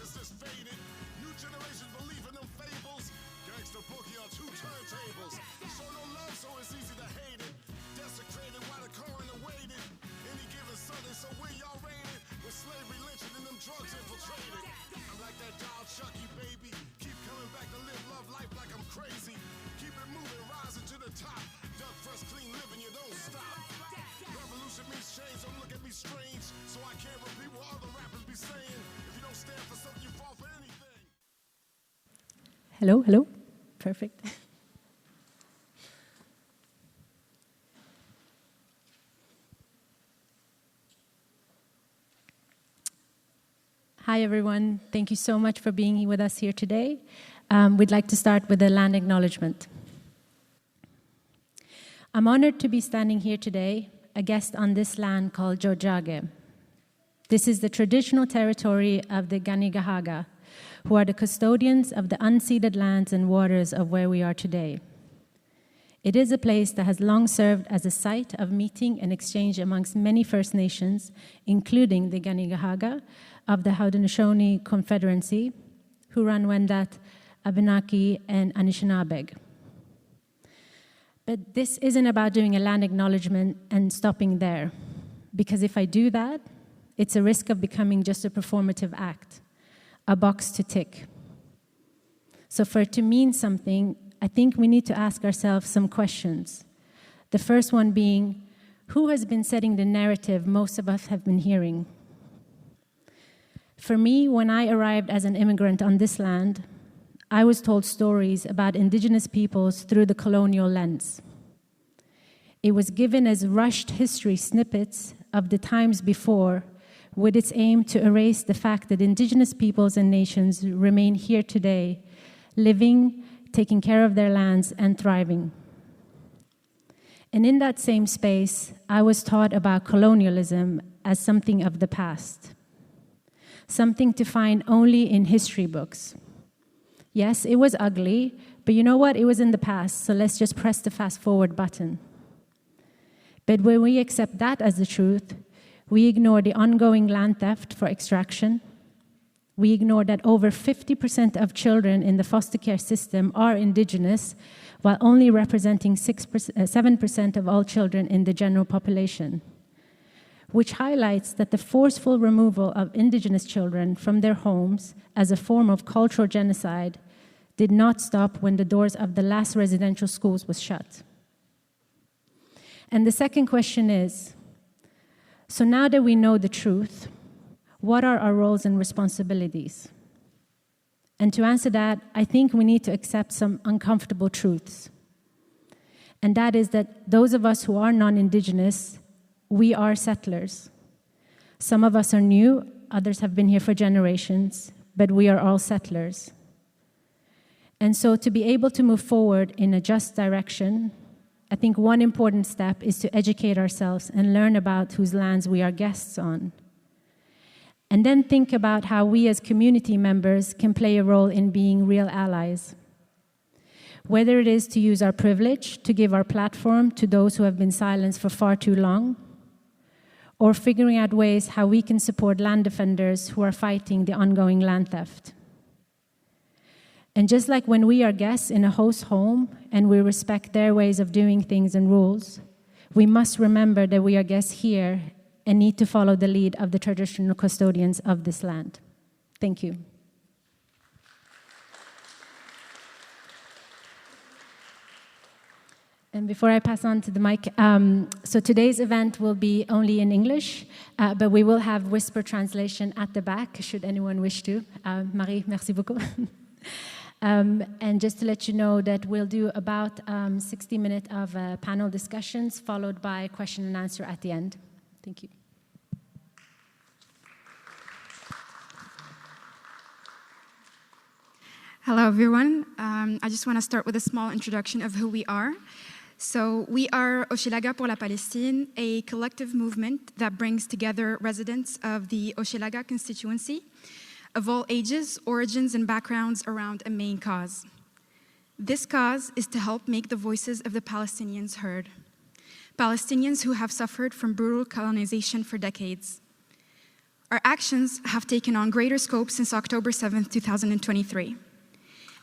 consciousness faded. New generations believe in them fables. Gangsta boogie on 2 turntables. Show no love, so it's easy to hate it. Desecrated while the coroner waited. Any given Sunday, so where y'all rated? With slavery, lynching, and them drugs infiltrated. I'm like that doll Chucky, baby. Keep coming back to live love life like I'm crazy. Keep it moving, rising to the top. Duck fresh, clean living, you don't stop. Revolution means change, don't look at me strange. So I can't repeat what other rappers be saying. If you don't stand for something, you fall for anything. Hello, hello. Perfect. Hi, everyone. Thank you so much for being with us here today. We'd like to start with a land acknowledgement. I'm honored to be standing here today, a guest on this land called Jojage. This is the traditional territory of the Ganigahaga, who are the custodians of the unceded lands and waters of where we are today. It is a place that has long served as a site of meeting and exchange amongst many First Nations, including the Ganigahaga of the Haudenosaunee Confederacy, Huron-Wendat, Abenaki, and Anishinaabeg. But this isn't about doing a land acknowledgement and stopping there, because if I do that, it's a risk of becoming just a performative act, a box to tick. So for it to mean something, I think we need to ask ourselves some questions. The first one being, who has been setting the narrative most of us have been hearing? For me, when I arrived as an immigrant on this land, I was told stories about indigenous peoples through the colonial lens. It was given as rushed history snippets of the times before, with its aim to erase the fact that indigenous peoples and nations remain here today, living, taking care of their lands, and thriving. And in that same space, I was taught about colonialism as something of the past, something to find only in history books. Yes, it was ugly, but you know what? It was in the past, so let's just press the fast forward button. But when we accept that as the truth, we ignore the ongoing land theft for extraction. We ignore that over 50% of children in the foster care system are indigenous, while only representing 7% of all children in the general population, which highlights that the forceful removal of indigenous children from their homes as a form of cultural genocide did not stop when the doors of the last residential schools was shut. And the second question is, so now that we know the truth, what are our roles and responsibilities? And to answer that, I think we need to accept some uncomfortable truths. And that is that those of us who are non-indigenous, we are settlers. Some of us are new, others have been here for generations, but we are all settlers. And so to be able to move forward in a just direction, I think one important step is to educate ourselves and learn about whose lands we are guests on. And then think about how we as community members can play a role in being real allies. Whether it is to use our privilege to give our platform to those who have been silenced for far too long, or figuring out ways how we can support land defenders who are fighting the ongoing land theft. And just like when we are guests in a host home and we respect their ways of doing things and rules, we must remember that we are guests here and need to follow the lead of the traditional custodians of this land. Thank you. And before I pass on to the mic, so today's event will be only in English, but we will have whisper translation at the back, should anyone wish to. Marie, merci beaucoup. And just to let you know that we'll do about 60 minutes of panel discussions, followed by question and answer at the end. Thank you. Hello, everyone. I just want to start with a small introduction of who we are. So we are Hochelaga pour la Palestine, a collective movement that brings together residents of the Hochelaga constituency of all ages, origins, and backgrounds around a main cause. This cause is to help make the voices of the Palestinians heard. Palestinians who have suffered from brutal colonization for decades. our actions have taken on greater scope since October 7th, 2023,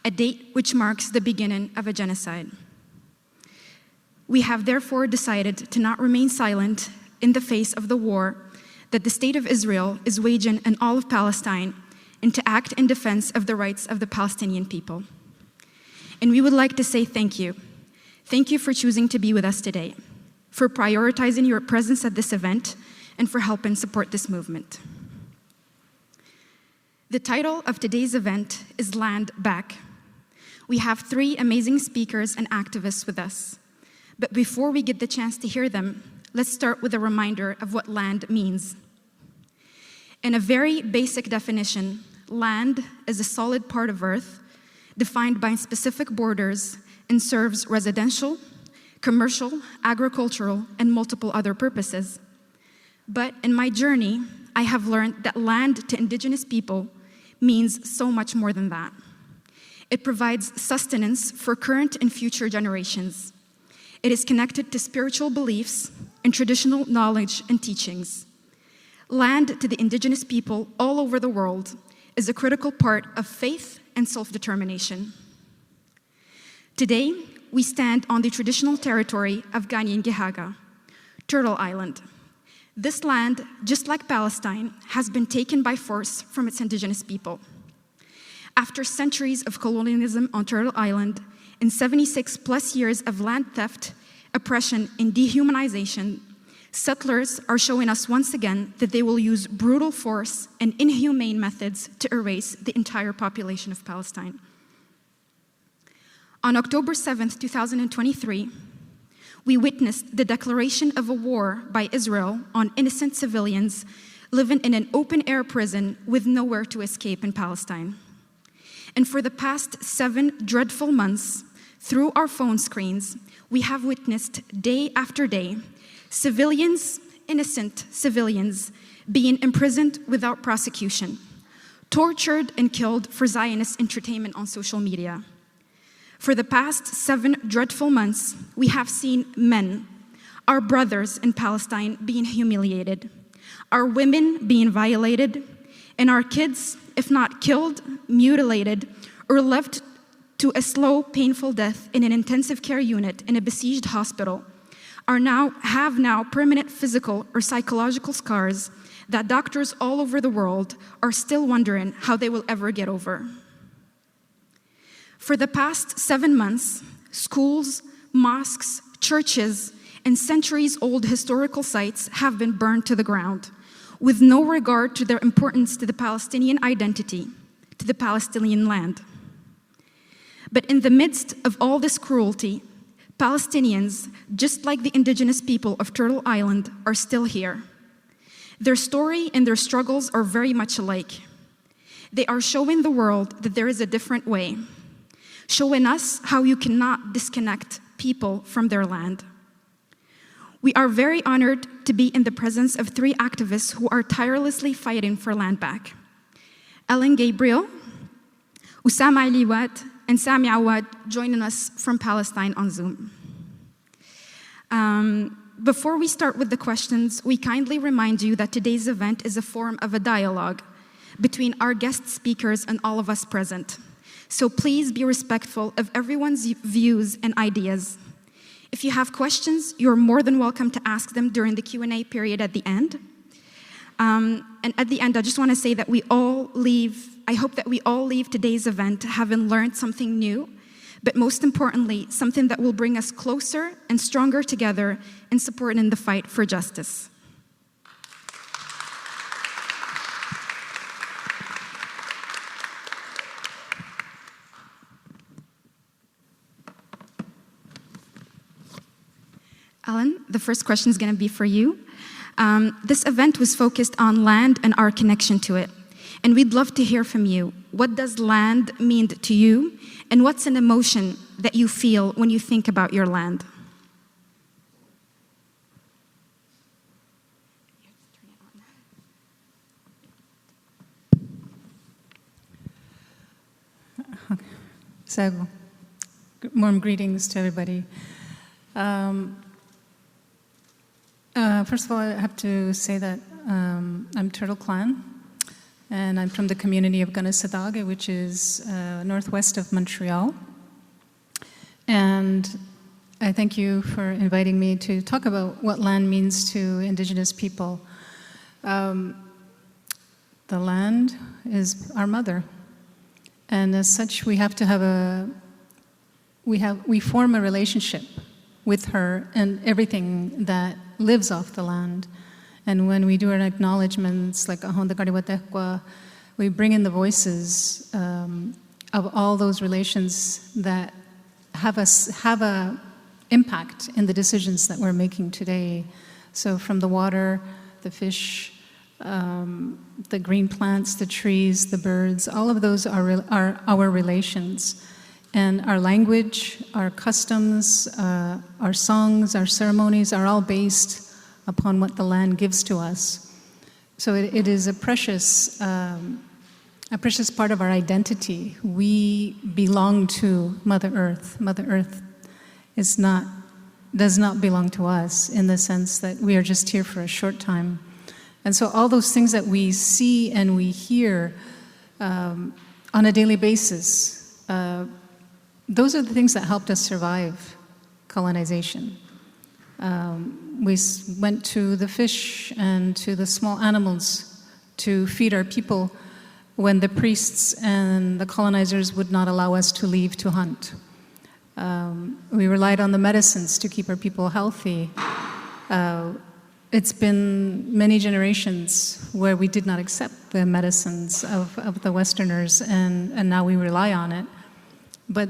a date which marks the beginning of a genocide. We have therefore decided to not remain silent in the face of the war that the State of Israel is waging in all of Palestine, and to act in defense of the rights of the Palestinian people. And we would like to say thank you. Thank you for choosing to be with us today, for prioritizing your presence at this event, and for helping support this movement. The title of today's event is Land Back. We have 3 amazing speakers and activists with us. But before we get the chance to hear them, let's start with a reminder of what land means. In a very basic definition, land is a solid part of earth defined by specific borders and serves residential, commercial, agricultural, and multiple other purposes. But in my journey, I have learned that land to Indigenous people means so much more than that. It provides sustenance for current and future generations. It is connected to spiritual beliefs and traditional knowledge and teachings. Land to the Indigenous people all over the world is a critical part of faith and self-determination. Today, we stand on the traditional territory of Ganyengihaga, Turtle Island. This land, just like Palestine, has been taken by force from its Indigenous people. After centuries of colonialism on Turtle Island and 76 plus years of land theft, oppression, and dehumanization, settlers are showing us once again that they will use brutal force and inhumane methods to erase the entire population of Palestine. On October 7th, 2023, we witnessed the declaration of a war by Israel on innocent civilians living in an open-air prison with nowhere to escape in Palestine. And for the past 7 dreadful months, through our phone screens, we have witnessed day after day civilians, innocent civilians, being imprisoned without prosecution, tortured and killed for Zionist entertainment on social media. For the past 7 dreadful months, we have seen men, our brothers in Palestine, being humiliated, our women being violated, and our kids, if not killed, mutilated, or left to a slow, painful death in an intensive care unit in a besieged hospital, have now permanent physical or psychological scars that doctors all over the world are still wondering how they will ever get over. For the past 7 months, schools, mosques, churches, and centuries-old historical sites have been burned to the ground, with no regard to their importance to the Palestinian identity, to the Palestinian land. But in the midst of all this cruelty, Palestinians, just like the Indigenous people of Turtle Island, are still here. Their story and their struggles are very much alike. They are showing the world that there is a different way, showing us how you cannot disconnect people from their land. We are very honored to be in the presence of 3 activists who are tirelessly fighting for land back. Ellen Gabriel, Oussama Aliwat, and Sami Awad joining us from Palestine on Zoom. Before we start with the questions, we kindly remind you that today's event is a form of a dialogue between our guest speakers and all of us present. So please be respectful of everyone's views and ideas. If you have questions, you're more than welcome to ask them during the Q&A period at the end. And at the end, I just want to say that I hope that we all leave today's event having learned something new, but most importantly, something that will bring us closer and stronger together in supporting the fight for justice. Ellen, the first question is going to be for you. This event was focused on land and our connection to it. And we'd love to hear from you. What does land mean to you? And what's an emotion that you feel when you think about your land? So, warm greetings to everybody. First of all, I have to say that I'm Turtle Clan, and I'm from the community of Gunnesadage, which is northwest of Montreal. And I thank you for inviting me to talk about what land means to Indigenous people. The land is our mother, and as such, we have to have we form a relationship with her and everything that lives off the land. And when we do our acknowledgements, like Ahonda Kariwatekwa, we bring in the voices of all those relations that have a impact in the decisions that we're making today. So from the water, the fish, the green plants, the trees, the birds, all of those are our relations. And our language, our customs, our songs, our ceremonies are all based upon what the land gives to us. So it is a precious part of our identity. We belong to Mother Earth. Mother Earth does not belong to us in the sense that we are just here for a short time. And so all those things that we see and we hear on a daily basis, those are the things that helped us survive colonization. We went to the fish and to the small animals to feed our people when the priests and the colonizers would not allow us to leave to hunt. We relied on the medicines to keep our people healthy. It's been many generations where we did not accept the medicines of the Westerners, and now we rely on it. But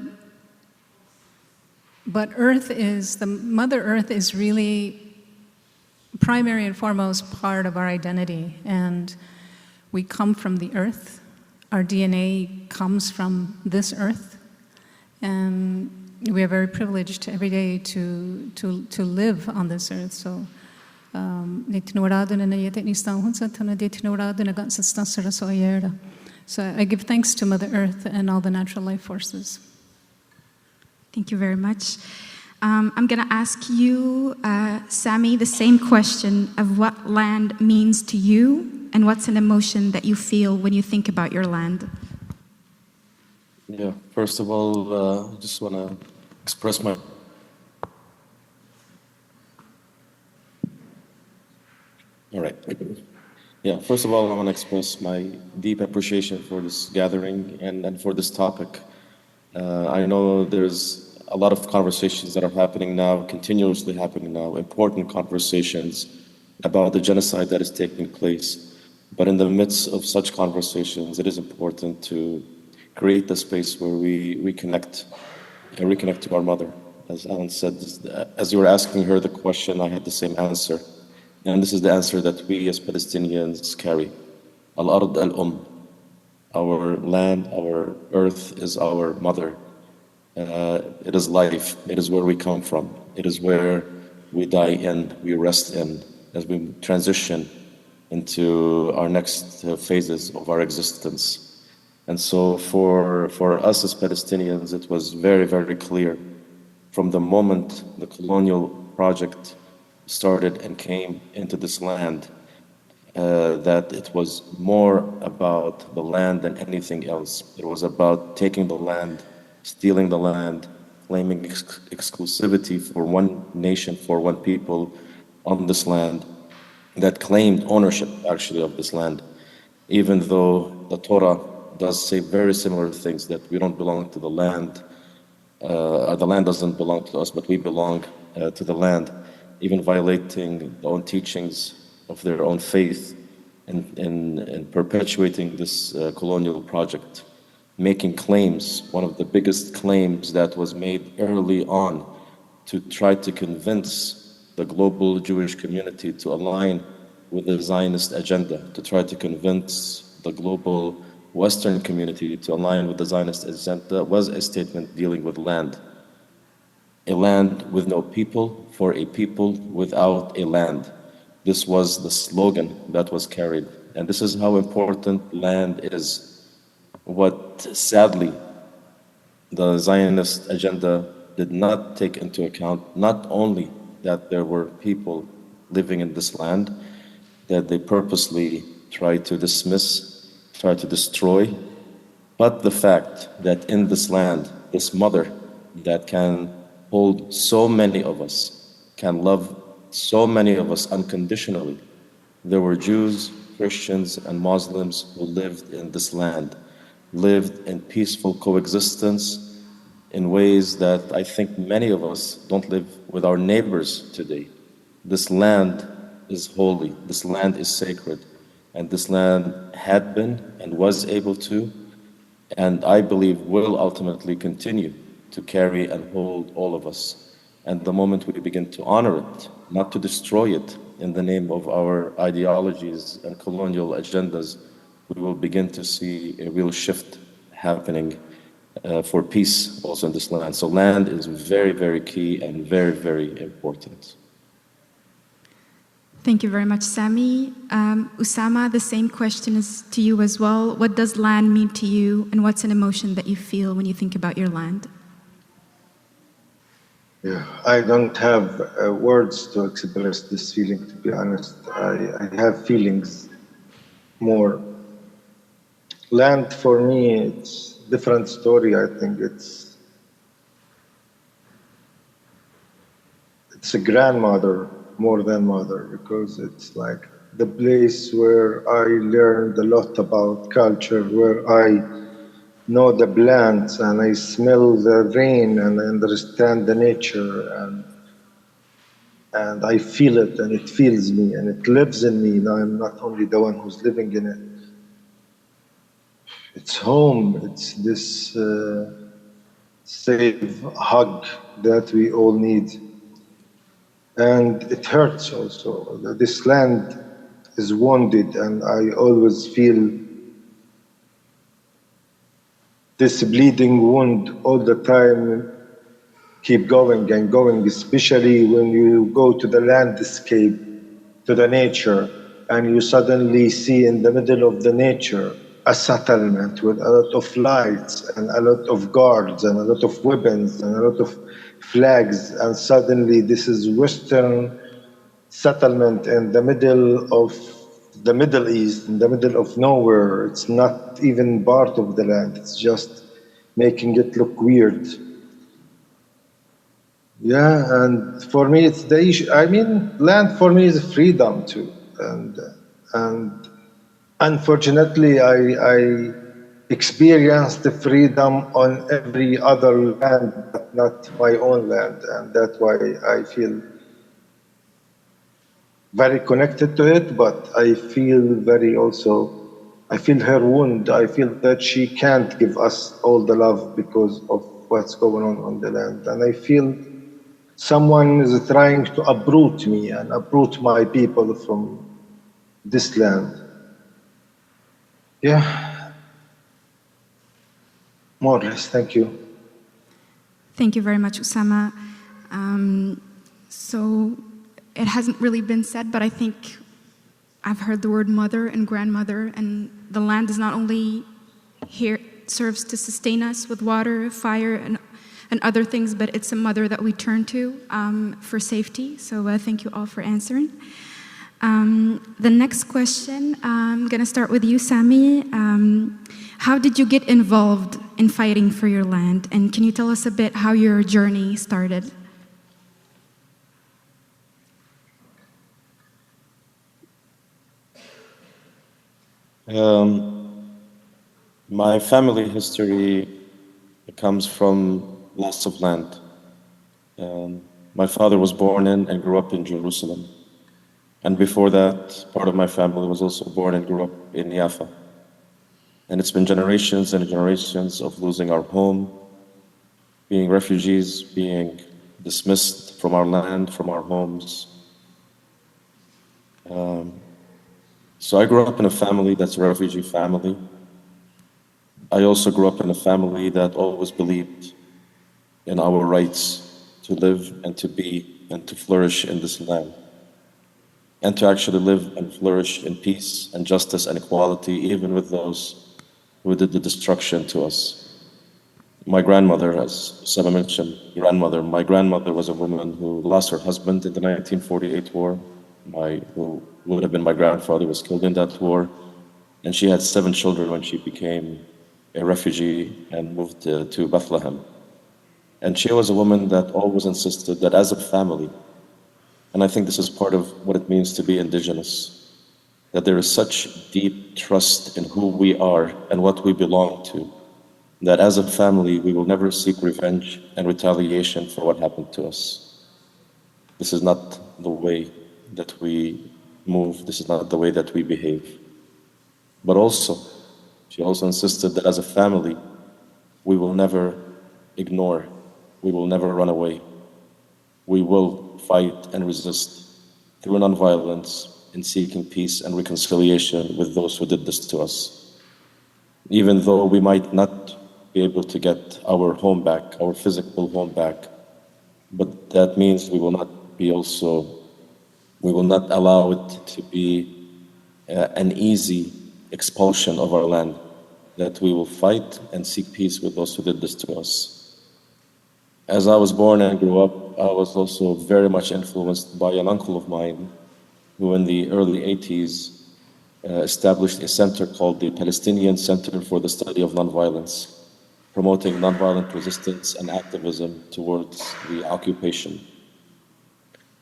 Mother Earth is really primary and foremost part of our identity, and we come from the earth. Our DNA comes from this earth, and we are very privileged every day to live on this earth. So, so I give thanks to Mother Earth and all the natural life forces. Thank you very much. I'm going to ask you, Sammy, the same question of what land means to you and what's an emotion that you feel when you think about your land. Yeah, first of all, I just want to express my... All right. Yeah, first of all, I want to express my deep appreciation for this gathering and for this topic. I know there's a lot of conversations that are happening now, continuously happening now, important conversations about the genocide that is taking place. But in the midst of such conversations, it is important to create the space where we reconnect to our mother. As Alan said, as you were asking her the question, I had the same answer. And this is the answer that we as Palestinians carry. Al-Ard al-Um. Our land, our earth is our mother. It is life. It is where we come from. It is where we die in, we rest in, as we transition into our next phases of our existence. And so for us as Palestinians, it was very, very clear from the moment the colonial project started and came into this land that it was more about the land than anything else. It was about taking the land, stealing the land, claiming exclusivity for one nation, for one people on this land that claimed ownership actually of this land, even though the Torah does say very similar things, that we don't belong to the land, the land doesn't belong to us, but we belong to the land, even violating their own teachings of their own faith in perpetuating this colonial project, making claims, one of the biggest claims that was made early on to try to convince the global Jewish community to align with the Zionist agenda, to try to convince the global Western community to align with the Zionist agenda, was a statement dealing with land. A land with no people for a people without a land. This was the slogan that was carried. And this is how important land is. What sadly the Zionist agenda did not take into account, not only that there were people living in this land, that they purposely try to dismiss, try to destroy. But the fact that in this land, this mother that can hold so many of us, can love so many of us unconditionally. There were Jews, Christians, and Muslims who lived in this land, lived in peaceful coexistence in ways that I think many of us don't live with our neighbors today. This land is holy, this land is sacred, and this land had been and was able to, and I believe will ultimately continue to carry and hold all of us. And the moment we begin to honor it, not to destroy it in the name of our ideologies and colonial agendas, we will begin to see a real shift happening for peace also in this land. So land is very, very key and very, very important. Thank you very much, Sami. Usama, the same question is to you as well. What does land mean to you, and what's an emotion that you feel when you think about your land? Yeah, I don't have words to express this feeling, to be honest. I have feelings more. Land for me, it's a different story. I think it's a grandmother more than mother, because it's like the place where I learned a lot about culture, where I know the plants and I smell the rain and I understand the nature, and I feel it and it feels me and it lives in me. Now I'm not only the one who's living in it. It's home. It's this safe hug that we all need. And it hurts also. This land is wounded, and I always feel this bleeding wound all the time, keep going and going, especially when you go to the landscape, to the nature, and you suddenly see in the middle of the nature a settlement with a lot of lights and a lot of guards and a lot of weapons and a lot of flags, and suddenly this is Western settlement in the middle of the Middle East, in the middle of nowhere. It's not even part of the land. It's just making it look weird. Yeah, and for me, it's the issue. I mean, land for me is freedom too, and unfortunately, I experienced the freedom on every other land, but not my own land, and that's why I feel very connected to it. But I feel I feel her wound. I feel that she can't give us all the love because of what's going on the land, and I feel someone is trying to uproot me and uproot my people from this land. Yeah, more or less. Thank you. Thank you very much, Usama. So it hasn't really been said, but I think I've heard the word mother and grandmother, and the land is not only here, serves to sustain us with water, fire, and other things, but it's a mother that we turn to for safety. So thank you all for answering. The next question, I'm going to start with you, Sami. How did you get involved in fighting for your land? And can you tell us a bit how your journey started? My family history comes from loss of land. My father was born in and grew up in Jerusalem. And before that, part of my family was also born and grew up in Jaffa. And it's been generations and generations of losing our home, being refugees, being dismissed from our land, from our homes. So I grew up in a family that's a refugee family. I also grew up in a family that always believed in our rights to live and to be and to flourish in this land, and to actually live and flourish in peace and justice and equality, even with those who did the destruction to us. My grandmother, as Sama mentioned, my grandmother was a woman who lost her husband in the 1948 war. who would have been my grandfather, was killed in that war. And she had 7 children when she became a refugee and moved to Bethlehem. And she was a woman that always insisted that as a family, and I think this is part of what it means to be indigenous, that there is such deep trust in who we are and what we belong to, that as a family we will never seek revenge and retaliation for what happened to us. This is not the way that we move, this is not the way that we behave. But also, she also insisted that as a family, we will never ignore, we will never run away. We will fight and resist through nonviolence in seeking peace and reconciliation with those who did this to us. Even though we might not be able to get our home back, our physical home back, but that means we will not allow it to be an easy expulsion of our land, that we will fight and seek peace with those who did this to us. As I was born and grew up, I was also very much influenced by an uncle of mine who in the early 80s established a center called the Palestinian Center for the Study of Nonviolence, promoting nonviolent resistance and activism towards the occupation,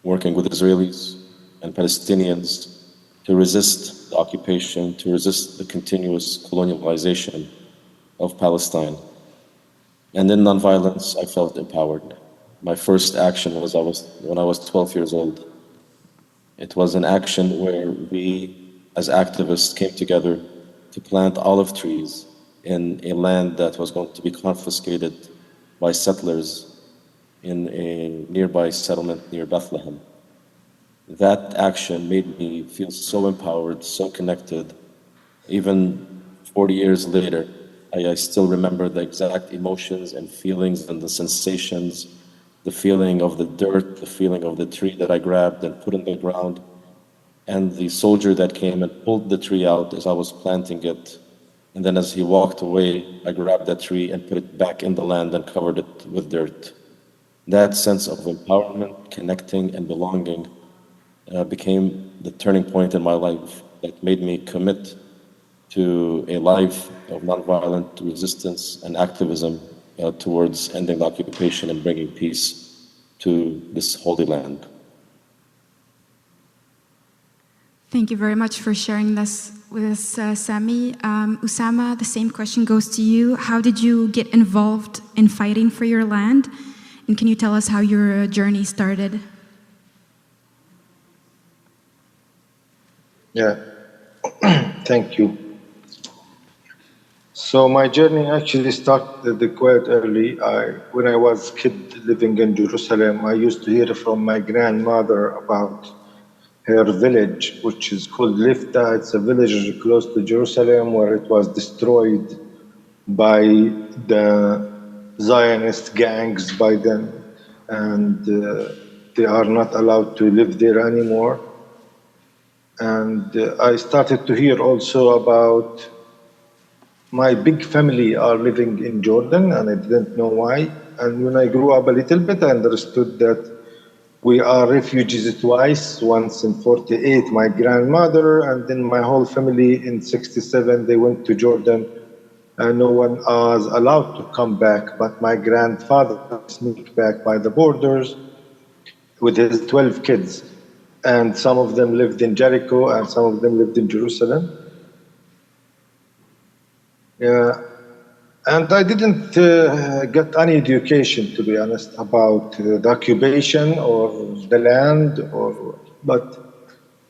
working with Israelis and Palestinians to resist the occupation, to resist the continuous colonialization of Palestine. And in nonviolence, I felt empowered. My first action was when I was 12 years old. It was an action where we, as activists, came together to plant olive trees in a land that was going to be confiscated by settlers in a nearby settlement near Bethlehem. That action made me feel so empowered, so connected. Even 40 years later, I still remember the exact emotions and feelings and the sensations, the feeling of the dirt, the feeling of the tree that I grabbed and put in the ground, and the soldier that came and pulled the tree out as I was planting it. And then as he walked away, I grabbed that tree and put it back in the land and covered it with dirt. That sense of empowerment, connecting, and belonging became the turning point in my life that made me commit to a life of nonviolent resistance and activism towards ending the occupation and bringing peace to this holy land. Thank you very much for sharing this with us, Sami. Usama, the same question goes to you. How did you get involved in fighting for your land? And can you tell us how your journey started? Yeah, thank you. So my journey actually started quite early. When I was a kid living in Jerusalem, I used to hear from my grandmother about her village, which is called Lifta. It's a village close to Jerusalem where it was destroyed by the Zionist gangs by then, and they are not allowed to live there anymore. And I started to hear also about my big family are living in Jordan, and I didn't know why. And when I grew up a little bit, I understood that we are refugees twice, once in 48, my grandmother, and then my whole family in 67, they went to Jordan, and no one was allowed to come back, but my grandfather sneaked back by the borders with his 12 kids. And some of them lived in Jericho, and some of them lived in Jerusalem. Yeah. And I didn't get any education, to be honest, about the occupation or the land, but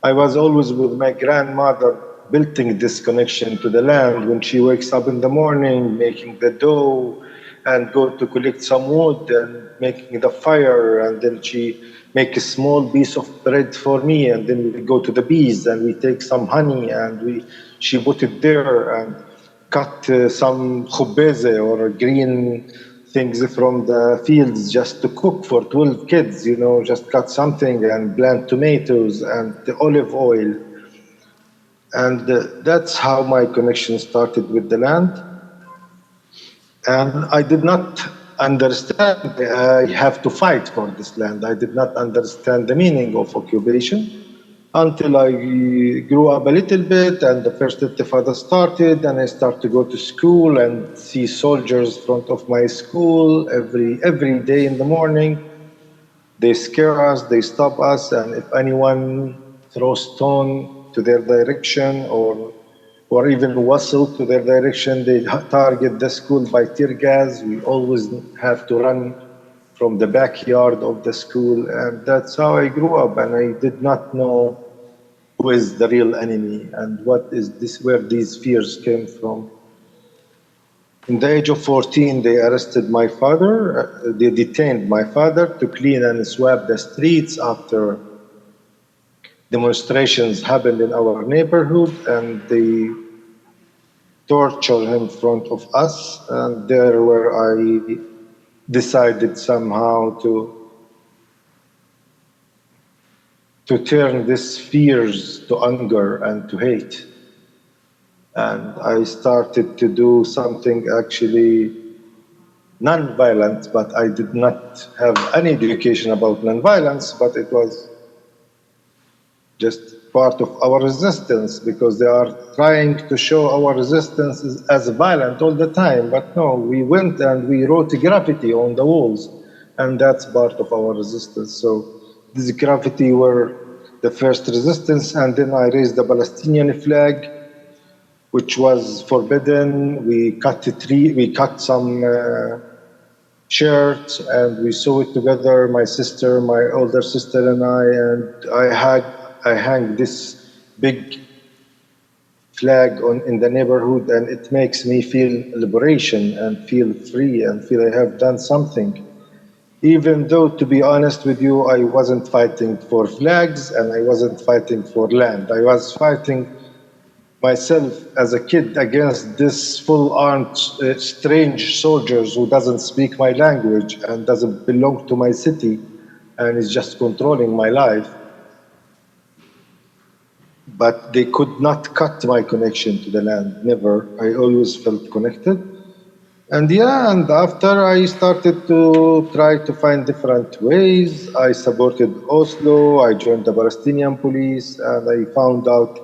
I was always with my grandmother building this connection to the land. When she wakes up in the morning, making the dough, and go to collect some wood and making the fire, and then she make a small piece of bread for me, and then we go to the bees and we take some honey and she put it there and cut some khubeze or green things from the fields just to cook for 12 kids, just cut something and plant tomatoes and the olive oil. And that's how my connection started with the land. And I did not understand I have to fight for this land. I did not understand the meaning of occupation. until I grew up a little bit and the first intifada started and I started to go to school and see soldiers in front of my school every day in the morning. They scare us, they stop us, and if anyone throws stone to their direction or even whistle to their direction, they target the school by tear gas. We always have to run from the backyard of the school, and that's how I grew up, and I did not know who is the real enemy and what is this, where these fears came from. In the age of 14, they arrested my father. They detained my father to clean and swab the streets after demonstrations happened in our neighborhood, and they tortured him in front of us. And there where I decided somehow to turn these fears to anger and to hate. And I started to do something actually non-violent, but I did not have any education about non-violence, but it was just part of our resistance, because they are trying to show our resistance as violent all the time. But no, we went and we wrote graffiti on the walls, and that's part of our resistance. So this graffiti were the first resistance, and then I raised the Palestinian flag, which was forbidden. We cut a tree, we cut some shirts, and we sew it together, my sister, my older sister and I hang this big flag in the neighborhood, and it makes me feel liberation and feel free and feel I have done something. Even though, to be honest with you, I wasn't fighting for flags and I wasn't fighting for land. I was fighting myself as a kid against this full-armed strange soldiers who doesn't speak my language and doesn't belong to my city and is just controlling my life. But they could not cut my connection to the land, never. I always felt connected. And and after I started to try to find different ways, I supported Oslo, I joined the Palestinian police, and I found out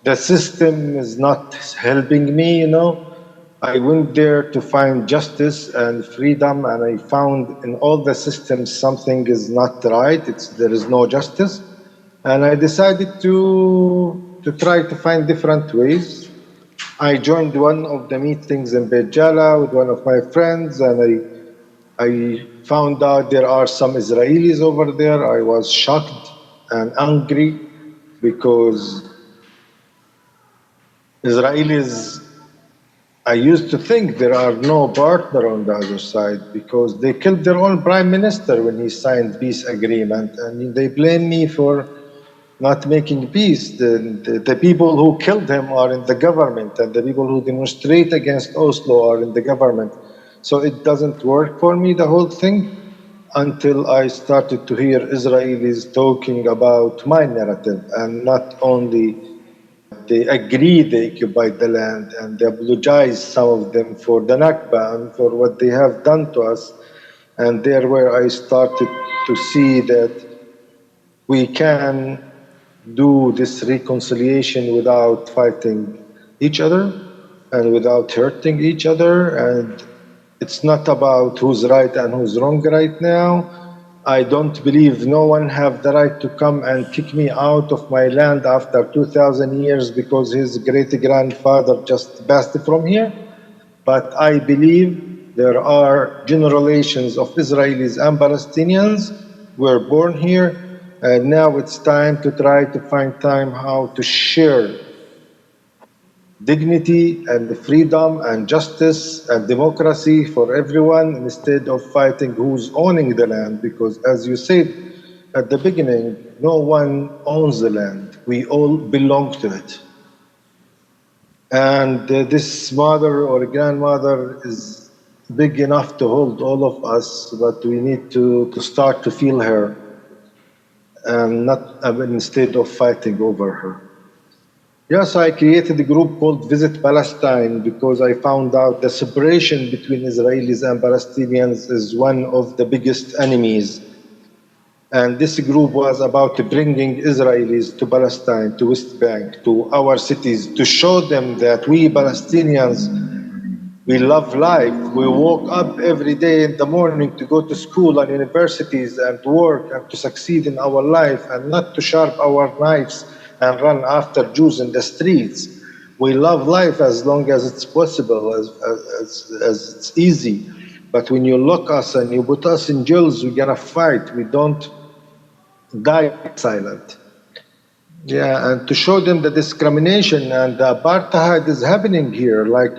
the system is not helping me, you know. I went there to find justice and freedom, and I found in all the systems something is not right. There is no justice. And I decided to try to find different ways. I joined one of the meetings in Beit Jala with one of my friends, and I found out there are some Israelis over there. I was shocked and angry because Israelis, I used to think there are no partner on the other side because they killed their own prime minister when he signed peace agreement, and they blame me for not making peace. The people who killed him are in the government, and the people who demonstrate against Oslo are in the government. So it doesn't work for me, the whole thing, until I started to hear Israelis talking about my narrative, and not only they agree they occupied the land, and they apologize, some of them, for the Nakba and for what they have done to us. And there where I started to see that we can do this reconciliation without fighting each other and without hurting each other. And it's not about who's right and who's wrong right now. I don't believe no one have the right to come and kick me out of my land after 2,000 years because his great-grandfather just passed from here. But I believe there are generations of Israelis and Palestinians were born here. And now it's time to try to find time how to share dignity and freedom and justice and democracy for everyone instead of fighting who's owning the land. Because as you said at the beginning, no one owns the land. We all belong to it. And this mother or grandmother is big enough to hold all of us, but we need to start to feel her. And not instead of fighting over her. Yes, I created a group called Visit Palestine because I found out the separation between Israelis and Palestinians is one of the biggest enemies And this group was about bringing Israelis to Palestine, to West Bank, to our cities, to show them that we Palestinians, we love life. We woke up every day in the morning to go to school and universities and work and to succeed in our life and not to sharp our knives and run after Jews in the streets. We love life as long as it's possible, as it's easy. But when you lock us and you put us in jails, we're gonna fight. We don't die silent. Yeah, and to show them the discrimination and the apartheid is happening here. Like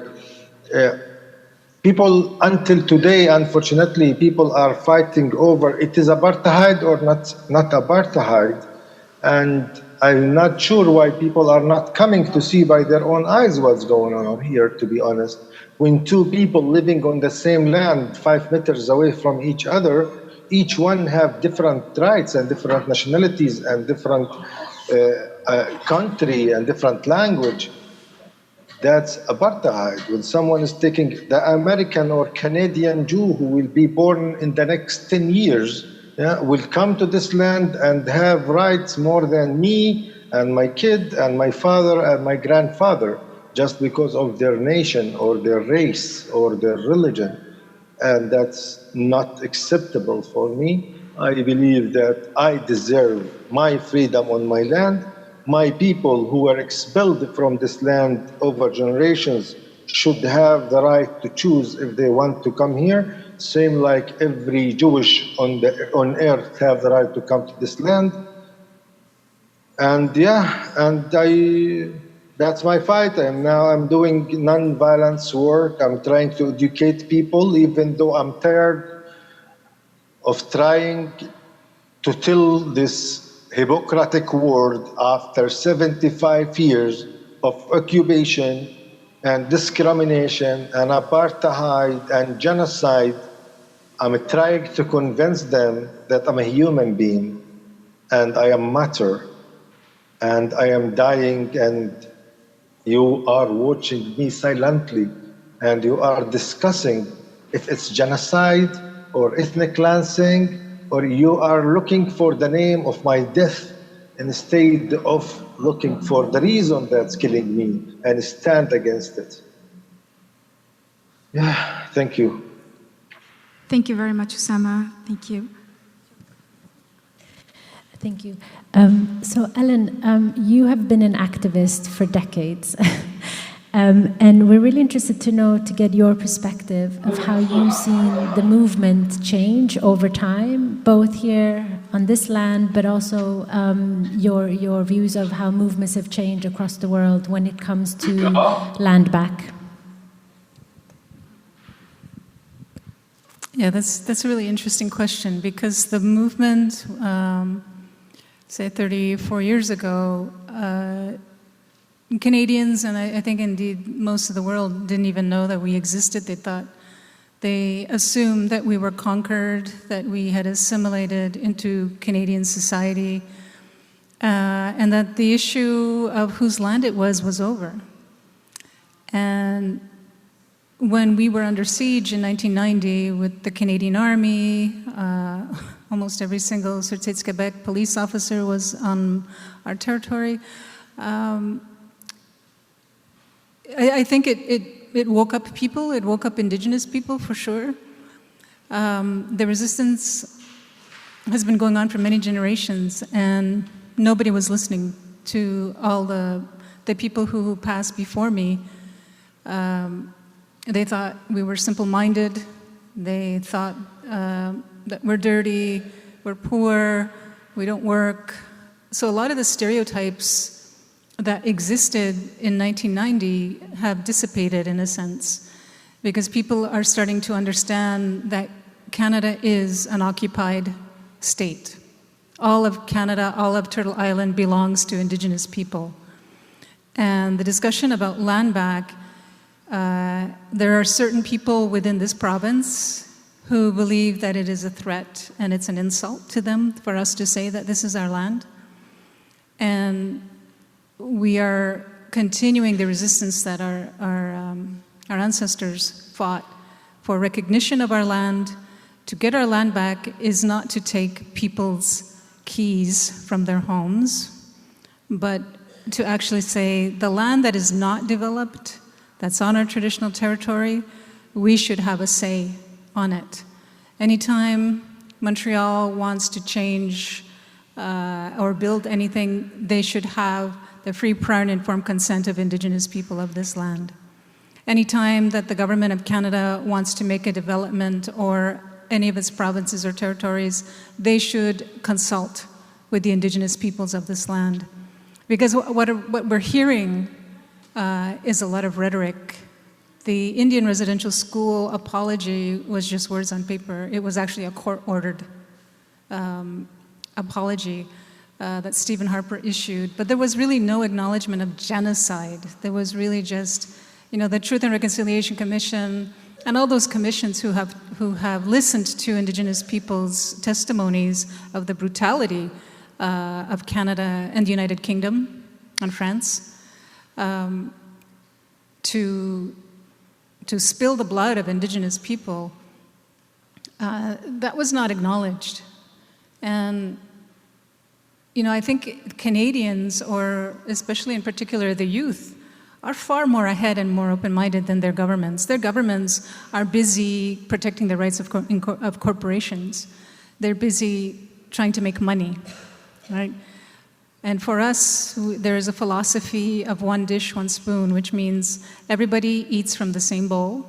people until today, unfortunately, people are fighting over it is apartheid or not apartheid. And I'm not sure why people are not coming to see by their own eyes what's going on here, to be honest. When two people living on the same land, 5 meters away from each other, each one have different rights and different nationalities and different country and different language. That's apartheid. When someone is taking the American or Canadian Jew who will be born in the next 10 years, will come to this land and have rights more than me and my kid and my father and my grandfather, just because of their nation or their race or their religion. And that's not acceptable for me. I believe that I deserve my freedom on my land. My people who were expelled from this land over generations should have the right to choose if they want to come here. Same like every Jewish on earth have the right to come to this land. And that's my fight. I'm doing non-violence work. I'm trying to educate people, even though I'm tired of trying to tell this Hippocratic word after 75 years of occupation and discrimination and apartheid and genocide. I'm trying to convince them that I'm a human being and I am matter and I am dying, and you are watching me silently and you are discussing if it's genocide or ethnic cleansing, or you are looking for the name of my death instead of looking for the reason that's killing me and stand against it. Yeah, thank you. Thank you very much, Osama. Thank you. Thank you. So, Ellen, you have been an activist for decades. And we're really interested to get your perspective of how you've seen the movement change over time, both here on this land, but also your views of how movements have changed across the world when it comes to land back. Yeah, that's a really interesting question, because the movement, say 34 years ago, Canadians, and I think indeed most of the world, didn't even know that we existed. They assumed that we were conquered, that we had assimilated into Canadian society, and that the issue of whose land it was over. And when we were under siege in 1990 with the Canadian Army, almost every single Sûreté Québec police officer was on our territory. I think it woke up people, it woke up Indigenous people for sure. The resistance has been going on for many generations, and nobody was listening to all the people who passed before me. They thought we were simple-minded. They thought that we're dirty, we're poor, we don't work. So a lot of the stereotypes that existed in 1990 have dissipated in a sense, because people are starting to understand that Canada is an occupied state. All of Canada, all of Turtle Island belongs to Indigenous people. And the discussion about land back, there are certain people within this province who believe that it is a threat and it's an insult to them for us to say that this is our land. And we are continuing the resistance that our ancestors fought for recognition of our land, to get our land back is not to take people's keys from their homes, but to actually say the land that is not developed, that's on our traditional territory, we should have a say on it. Anytime Montreal wants to change or build anything, they should have the free, prior, and informed consent of Indigenous people of this land. Anytime that the government of Canada wants to make a development or any of its provinces or territories, they should consult with the Indigenous peoples of this land. Because what we're hearing is a lot of rhetoric. The Indian residential school apology was just words on paper. It was actually a court-ordered apology that Stephen Harper issued. But there was really no acknowledgement of genocide. There was really just, the Truth and Reconciliation Commission and all those commissions who have listened to Indigenous people's testimonies of the brutality of Canada and the United Kingdom and France, to spill the blood of Indigenous people, that was not acknowledged. And, I think Canadians, or especially in particular the youth, are far more ahead and more open-minded than their governments. Their governments are busy protecting the rights of corporations. They're busy trying to make money, right? And for us, there is a philosophy of one dish, one spoon, which means everybody eats from the same bowl.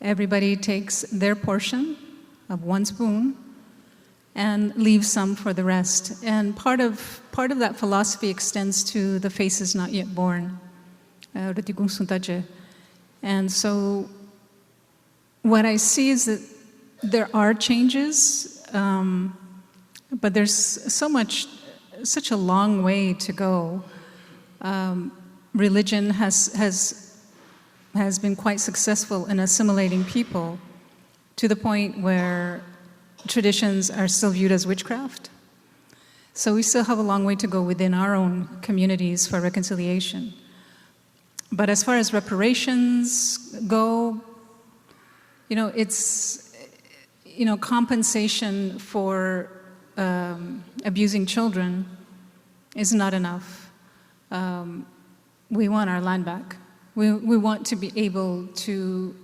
Everybody takes their portion of one spoon and leaves some for the rest. And part of that philosophy extends to the faces not yet born. And so what I see is that there are changes, but there's such a long way to go. Religion has been quite successful in assimilating people to the point where traditions are still viewed as witchcraft. So we still have a long way to go within our own communities for reconciliation. But as far as reparations go, it's, compensation for abusing children is not enough. We want our land back. We want to be able to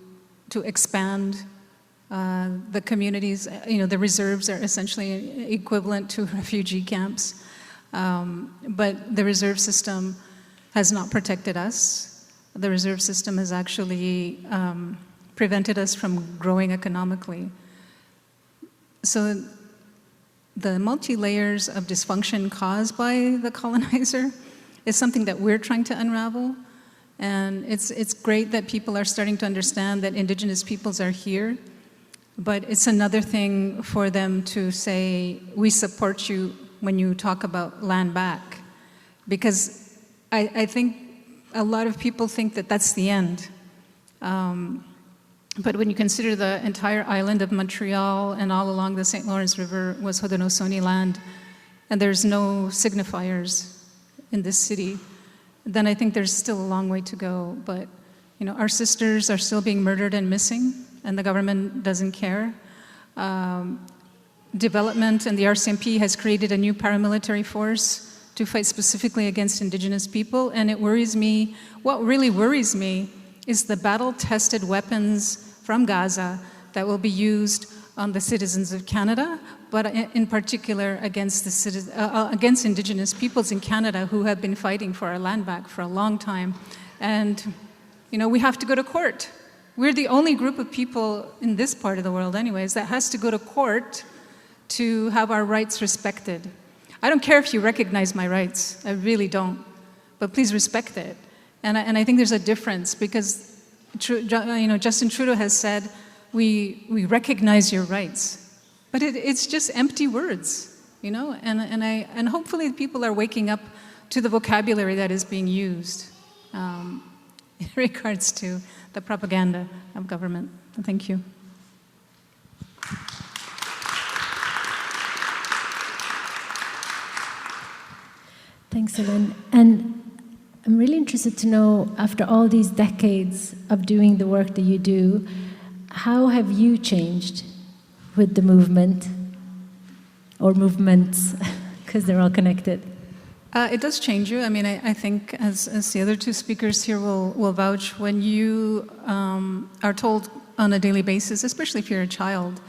expand the communities. The reserves are essentially equivalent to refugee camps, but the reserve system has not protected us. The reserve system has actually prevented us from growing economically. So the multi-layers of dysfunction caused by the colonizer is something that we're trying to unravel. And it's great that people are starting to understand that Indigenous peoples are here, but it's another thing for them to say, we support you when you talk about land back. Because I think a lot of people think that that's the end. But when you consider the entire island of Montreal and all along the St. Lawrence River was Haudenosaunee land, and there's no signifiers in this city, then I think there's still a long way to go. But our sisters are still being murdered and missing, and the government doesn't care. Development and the RCMP has created a new paramilitary force to fight specifically against Indigenous people, and it worries me. What really worries me is the battle-tested weapons from Gaza that will be used on the citizens of Canada, but in particular against against Indigenous peoples in Canada who have been fighting for our land back for a long time. And we have to go to court. We're the only group of people in this part of the world anyways that has to go to court to have our rights respected. I don't care if you recognize my rights, I really don't, but please respect it. And I think there's a difference because Justin Trudeau has said, we recognize your rights, but it's just empty words, and hopefully people are waking up to the vocabulary that is being used in regards to the propaganda of government. Thank you. Thanks, Hélène. And I'm really interested to know, after all these decades of doing the work that you do, how have you changed with the movement or movements, because they're all connected? It does change you. I mean, I think, as the other two speakers here will vouch, when you are told on a daily basis, especially if you're a child,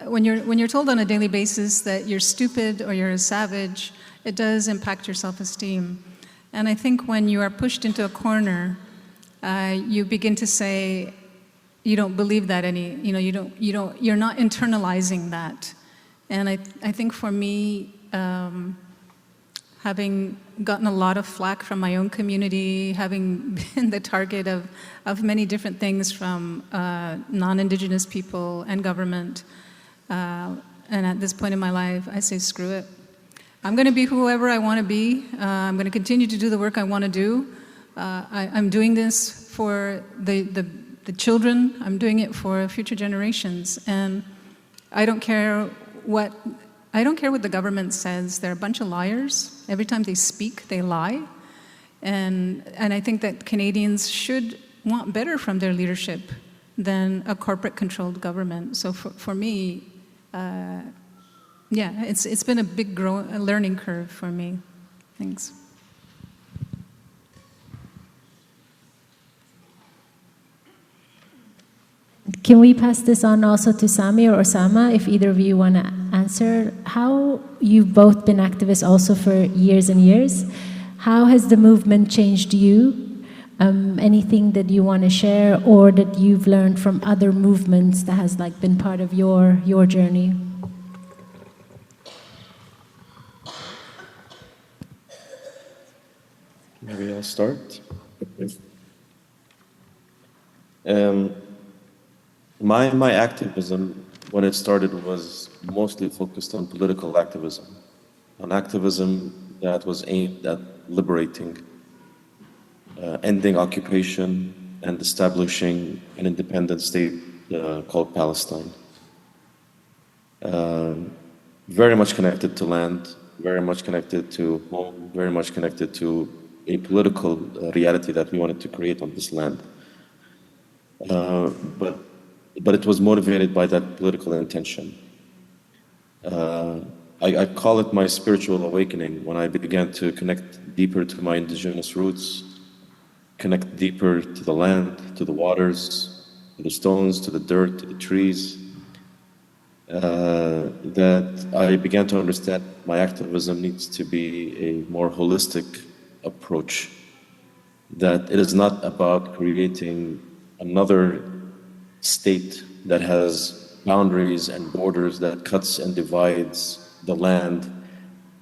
when you're told on a daily basis that you're stupid or you're a savage, it does impact your self-esteem. And I think when you are pushed into a corner, you begin to say, you don't believe that you're not internalizing that. And I think for me, having gotten a lot of flack from my own community, having been the target of many different things from non-Indigenous people and government, and at this point in my life, I say, screw it. I'm going to be whoever I want to be. I'm going to continue to do the work I want to do. I'm doing this for the children. I'm doing it for future generations. And I don't care what the government says. They're a bunch of liars. Every time they speak, they lie. And I think that Canadians should want better from their leadership than a corporate-controlled government. So for me, it's been a big learning curve for me. Thanks. Can we pass this on also to Sami or Osama, if either of you want to answer? How you've both been activists also for years and years. How has the movement changed you? Anything that you want to share or that you've learned from other movements that has been part of your journey? Maybe I'll start. My activism, when it started, was mostly focused on political activism, on activism that was aimed at liberating, ending occupation, and establishing an independent state called Palestine. Very much connected to land, very much connected to home, very much connected to a political reality that we wanted to create on this land. But it was motivated by that political intention. I call it my spiritual awakening when I began to connect deeper to my indigenous roots, connect deeper to the land, to the waters, to the stones, to the dirt, to the trees, that I began to understand my activism needs to be a more holistic approach, that it is not about creating another state that has boundaries and borders, that cuts and divides the land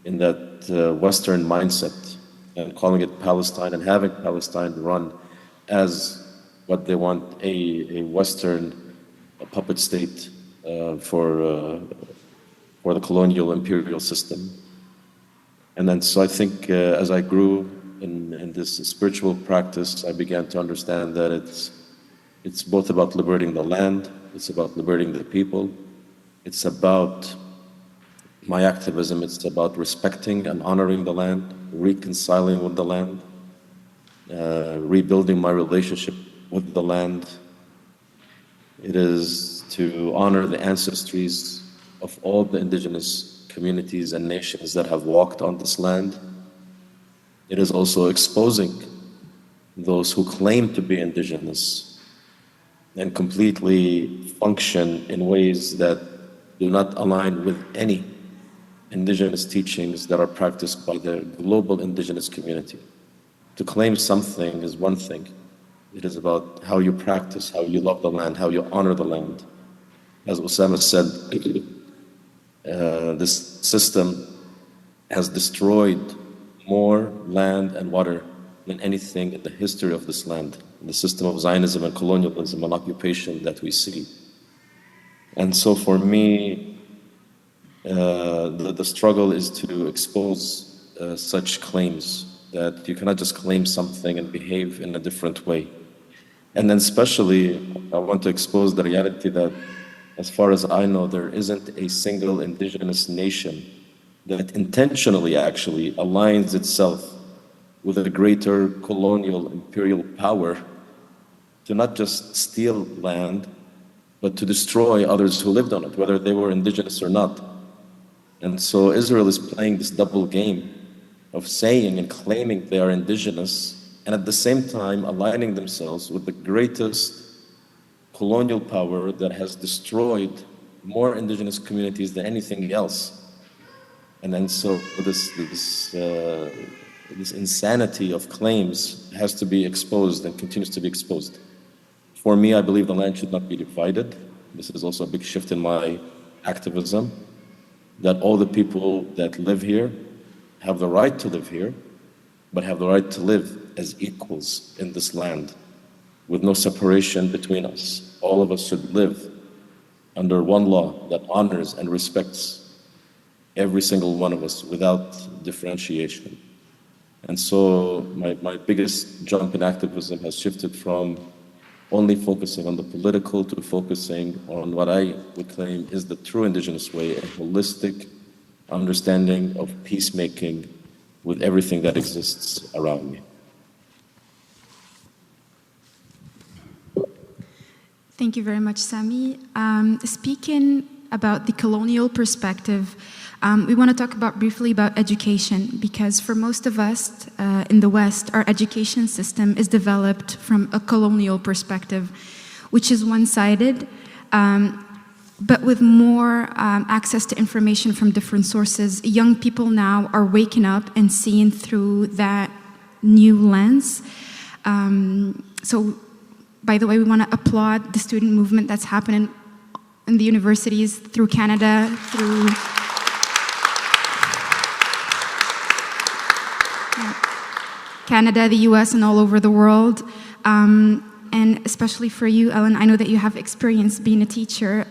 in that Western mindset, and calling it Palestine and having Palestine run as what they want, a Western puppet state for the colonial imperial system. And then so I think as I grew in this spiritual practice, I began to understand that it's both about liberating the land, it's about liberating the people, it's about my activism, it's about respecting and honoring the land, reconciling with the land, rebuilding my relationship with the land. It is to honor the ancestries of all the indigenous communities and nations that have walked on this land. It is also exposing those who claim to be indigenous and completely function in ways that do not align with any indigenous teachings that are practiced by the global indigenous community. To claim something is one thing. It is about how you practice, how you love the land, how you honor the land. As Osama said, this system has destroyed more land and water than anything in the history of this land, the system of Zionism and colonialism and occupation that we see. And so for me, the struggle is to expose such claims, that you cannot just claim something and behave in a different way. And then especially, I want to expose the reality that, as far as I know, there isn't a single indigenous nation that intentionally actually aligns itself with a greater colonial imperial power to not just steal land, but to destroy others who lived on it, whether they were indigenous or not. And so Israel is playing this double game of saying and claiming they are indigenous, and at the same time aligning themselves with the greatest colonial power that has destroyed more indigenous communities than anything else. And then so this insanity of claims has to be exposed and continues to be exposed. For me, I believe the land should not be divided. This is also a big shift in my activism, that all the people that live here have the right to live here, but have the right to live as equals in this land, with no separation between us. All of us should live under one law that honors and respects every single one of us without differentiation. And so my biggest jump in activism has shifted from only focusing on the political to focusing on what I would claim is the true indigenous way, a holistic understanding of peacemaking with everything that exists around me. Thank you very much, Sami. Speaking about the colonial perspective, we want to talk briefly about education, because for most of us in the West, our education system is developed from a colonial perspective, which is one-sided, but with more access to information from different sources. Young people now are waking up and seeing through that new lens. So, by the way, we want to applaud the student movement that's happening in the universities, through Canada, through Canada, the US, and all over the world. And especially for you, Ellen, I know that you have experience being a teacher.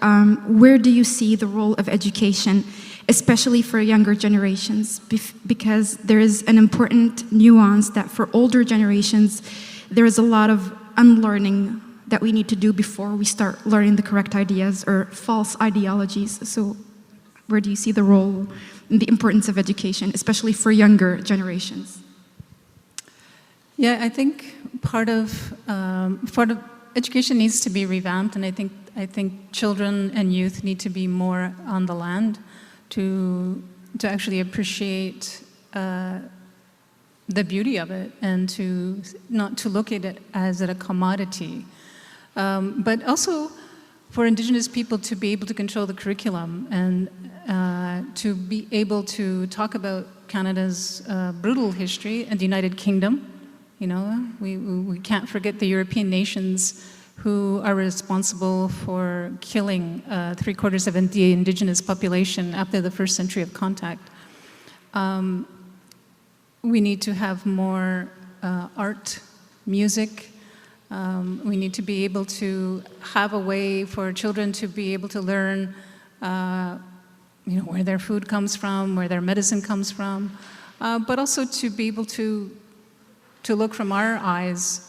Where do you see the role of education, especially for younger generations? Because there is an important nuance that for older generations, there is a lot of unlearning that we need to do before we start learning the correct ideas or false ideologies. So where do you see the role and the importance of education, especially for younger generations? Yeah, I think part of education needs to be revamped, and I think children and youth need to be more on the land to actually appreciate the beauty of it, and to not to look at it as a commodity, but also for Indigenous people to be able to control the curriculum and to be able to talk about Canada's brutal history and the United Kingdom. You know, we can't forget the European nations who are responsible for killing 3/4 of the Indigenous population after the first century of contact. We need to have more art, music. We need to be able to have a way for children to be able to learn, where their food comes from, where their medicine comes from, but also to be able to look from our eyes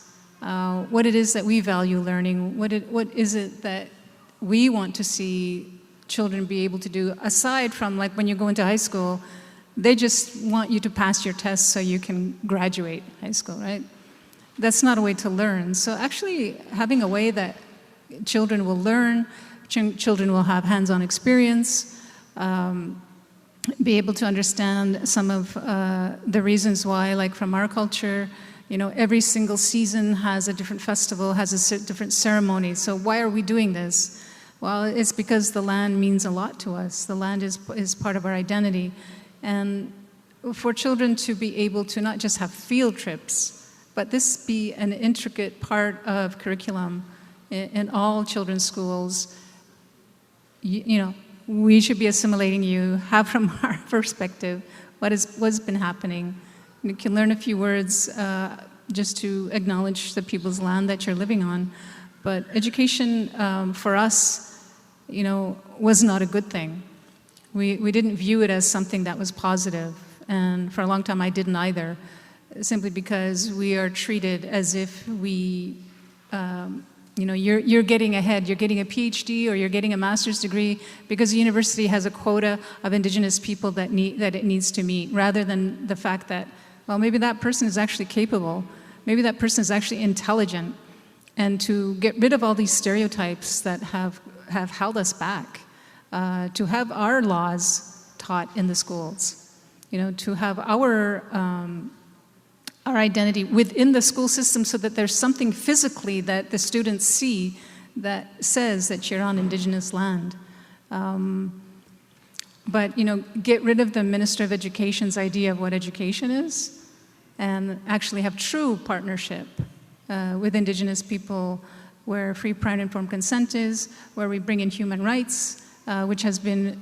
what it is that we value learning, what is it that we want to see children be able to do, aside from, like, when you go into high school, they just want you to pass your tests so you can graduate high school, right? That's not a way to learn. So actually having a way that children will learn, children will have hands-on experience, be able to understand some of the reasons why, like from our culture, every single season has a different festival, has a different ceremony. So why are we doing this? Well, it's because the land means a lot to us. The land is part of our identity. And for children to be able to not just have field trips, but this be an intricate part of curriculum in all children's schools, we should be assimilating you, have from our perspective what's been happening. You can learn a few words just to acknowledge the people's land that you're living on. But education for us, was not a good thing. We didn't view it as something that was positive, and for a long time I didn't either, simply because we are treated as if we, you're getting ahead, you're getting a PhD or you're getting a master's degree because the university has a quota of Indigenous people that it needs to meet, rather than the fact that, well, maybe that person is actually capable, maybe that person is actually intelligent, and to get rid of all these stereotypes that have held us back, to have our laws taught in the schools, to have our identity within the school system so that there's something physically that the students see that says that you're on indigenous land. But, get rid of the Minister of Education's idea of what education is and actually have true partnership with indigenous people where free, prior, and informed consent is, where we bring in human rights, which has been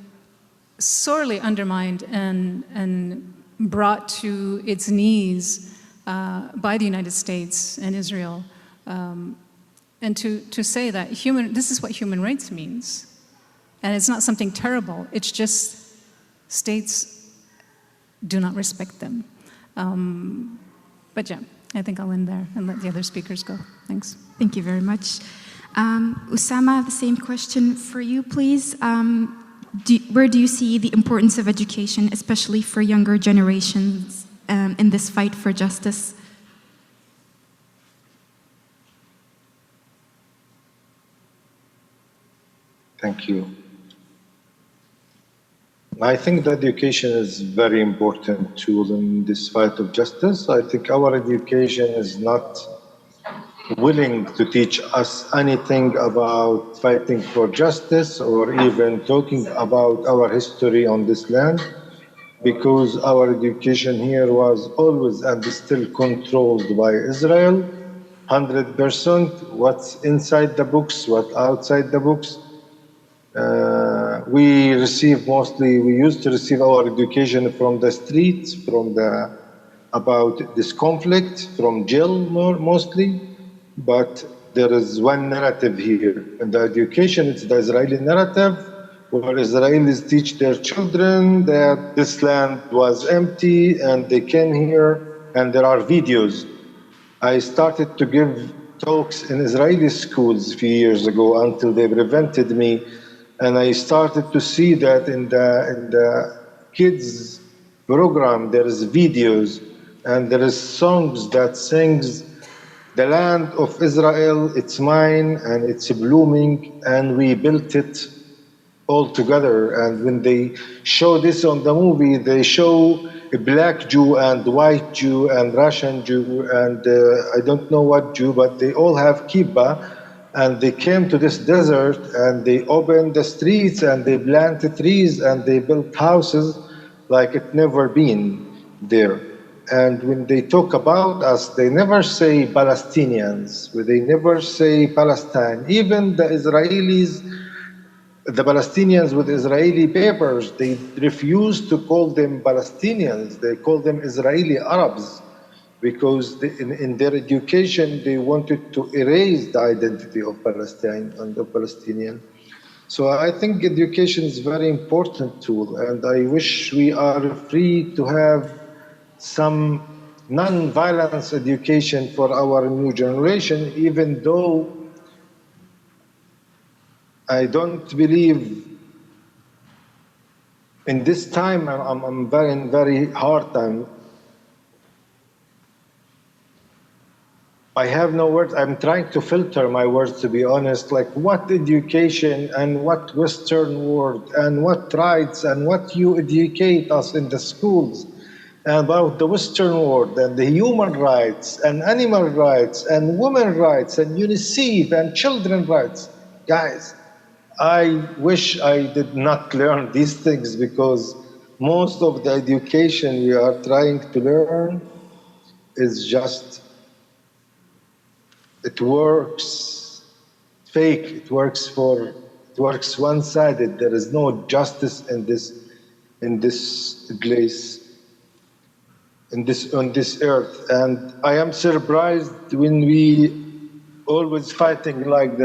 sorely undermined and brought to its knees by the United States and Israel. And to say that this is what human rights means. And it's not something terrible. It's just states do not respect them. But yeah, I think I'll end there and let the other speakers go. Thanks. Thank you very much. Usama, the same question for you, please. Where do you see the importance of education, especially for younger generations, in this fight for justice? Thank you. I think that education is a very important tool in this fight of justice. I think our education is not willing to teach us anything about fighting for justice or even talking about our history on this land, because our education here was always and is still controlled by Israel, 100%, what's inside the books, what outside the books. We used to receive our education from the streets, about this conflict, from jail mostly, but there is one narrative here. In the education, it's the Israeli narrative, where Israelis teach their children that this land was empty and they came here, and there are videos. I started to give talks in Israeli schools a few years ago until they prevented me. And I started to see that in the kids program, there is videos and there is songs that sings, the land of Israel, it's mine and it's blooming and we built it all together. And when they show this on the movie, they show a black Jew and white Jew and Russian Jew and I don't know what Jew, but they all have kippah. And they came to this desert and they opened the streets and they planted trees and they built houses like it never been there. And when they talk about us, they never say Palestinians, they never say Palestine. Even the Israelis, the Palestinians with Israeli papers, they refuse to call them Palestinians. They call them Israeli Arabs, because in their education, they wanted to erase the identity of Palestine and the Palestinian. So I think education is a very important tool, and I wish we are free to have some non-violence education for our new generation, even though I don't believe in this time, I'm very hard time. I have no words. I'm trying to filter my words, to be honest, like what education and what Western world and what rights and what you educate us in the schools about the Western world and the human rights and animal rights and women's rights and UNICEF and children's rights. Guys, I wish I did not learn these things, because most of the education we are trying to learn is just, it works fake, it works one-sided. There is no justice in this place, on this earth. And I am surprised when we always fighting like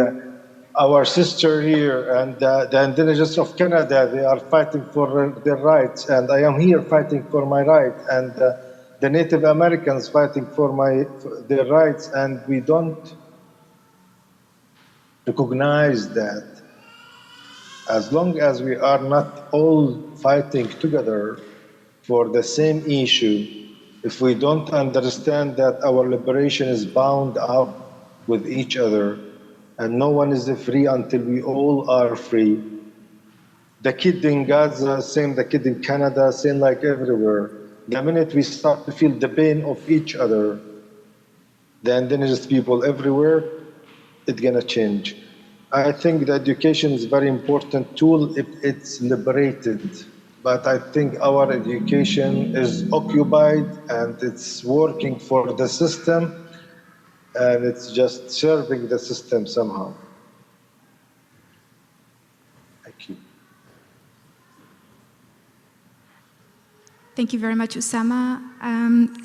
our sister here and the indigenous of Canada, they are fighting for their rights, and I am here fighting for my right, and the Native Americans fighting for their rights, and we don't recognize that. As long as we are not all fighting together for the same issue, if we don't understand that our liberation is bound up with each other, and no one is free until we all are free. The kid in Gaza, same the kid in Canada, same like everywhere. The minute we start to feel the pain of each other, the indigenous people everywhere, it's gonna change. I think the education is a very important tool if it's liberated. But I think our education is occupied and it's working for the system and it's just serving the system somehow. Thank you. Thank you very much, Usama.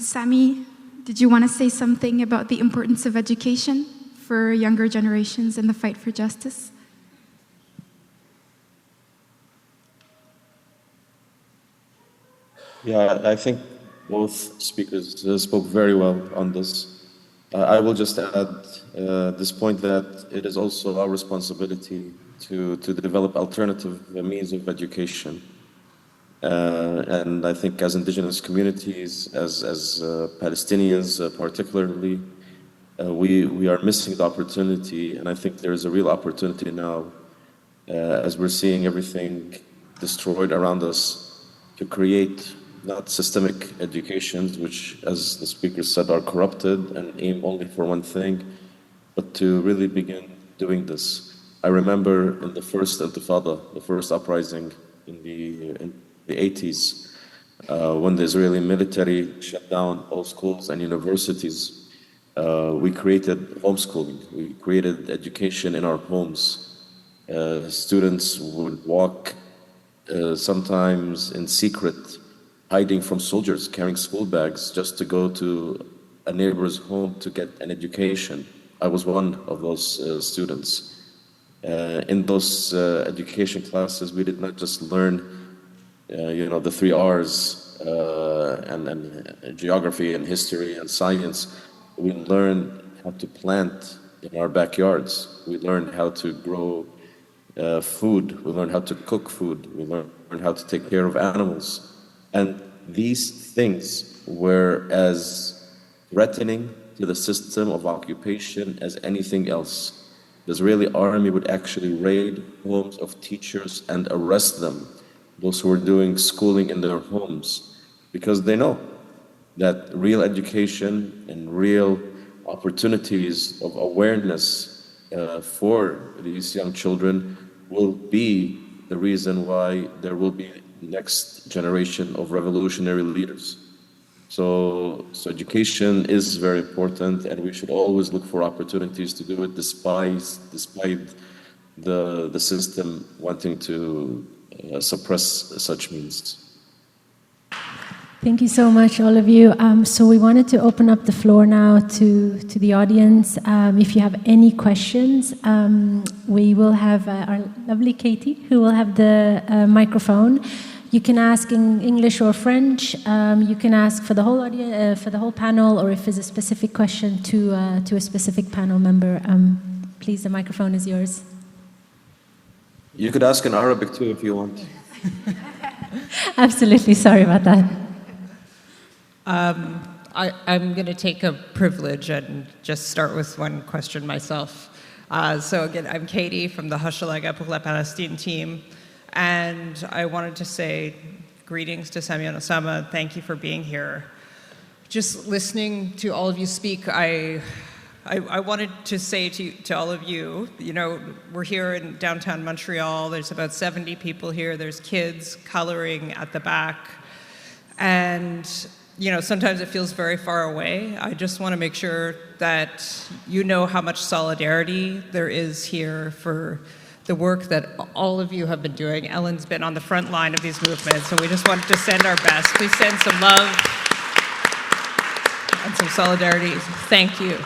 Sami, did you want to say something about the importance of education for younger generations in the fight for justice? Yeah, I think both speakers spoke very well on this. I will just add this point that it is also our responsibility to develop alternative means of education. And I think as indigenous communities, as Palestinians particularly, we are missing the opportunity, and I think there is a real opportunity now, as we're seeing everything destroyed around us, to create not systemic educations, which, as the speaker said, are corrupted and aim only for one thing, but to really begin doing this. I remember in the first Intifada, the first uprising in the 80s, when the Israeli military shut down all schools and universities, we created homeschooling. We created education in our homes. Students would walk sometimes in secret, hiding from soldiers, carrying school bags just to go to a neighbor's home to get an education. I was one of those students. In those education classes, we did not just learn, the 3 R's and geography and history and science. We learned how to plant in our backyards. We learned how to grow food. We learned how to cook food. We learned how to take care of animals. And these things were as threatening to the system of occupation as anything else. The Israeli army would actually raid homes of teachers and arrest them, those who were doing schooling in their homes, because they know that real education and real opportunities of awareness for these young children will be the reason why there will be next generation of revolutionary leaders. So education is very important, and we should always look for opportunities to do it despite the system wanting to suppress such means. Thank you so much, all of you. So we wanted to open up the floor now to the audience. If you have any questions, we will have our lovely Katie, who will have the microphone. You can ask in English or French. You can ask for the whole audience, for the whole panel, or if there's a specific question to a specific panel member. Please, the microphone is yours. You could ask in Arabic too if you want. Absolutely, sorry about that. I'm going to take a privilege and just start with one question myself. So again, I'm Katie from the Hochelaga pour la Palestine team, and I wanted to say greetings to Sami and Osama. Thank you for being here. Just listening to all of you speak, I wanted to say to all of you, we're here in downtown Montreal. There's about 70 people here. There's kids coloring at the back. And sometimes it feels very far away. I just want to make sure that you know how much solidarity there is here for the work that all of you have been doing. Ellen's been on the front line of these movements, and we just wanted to send our best. Please send some love and some solidarity. Thank you.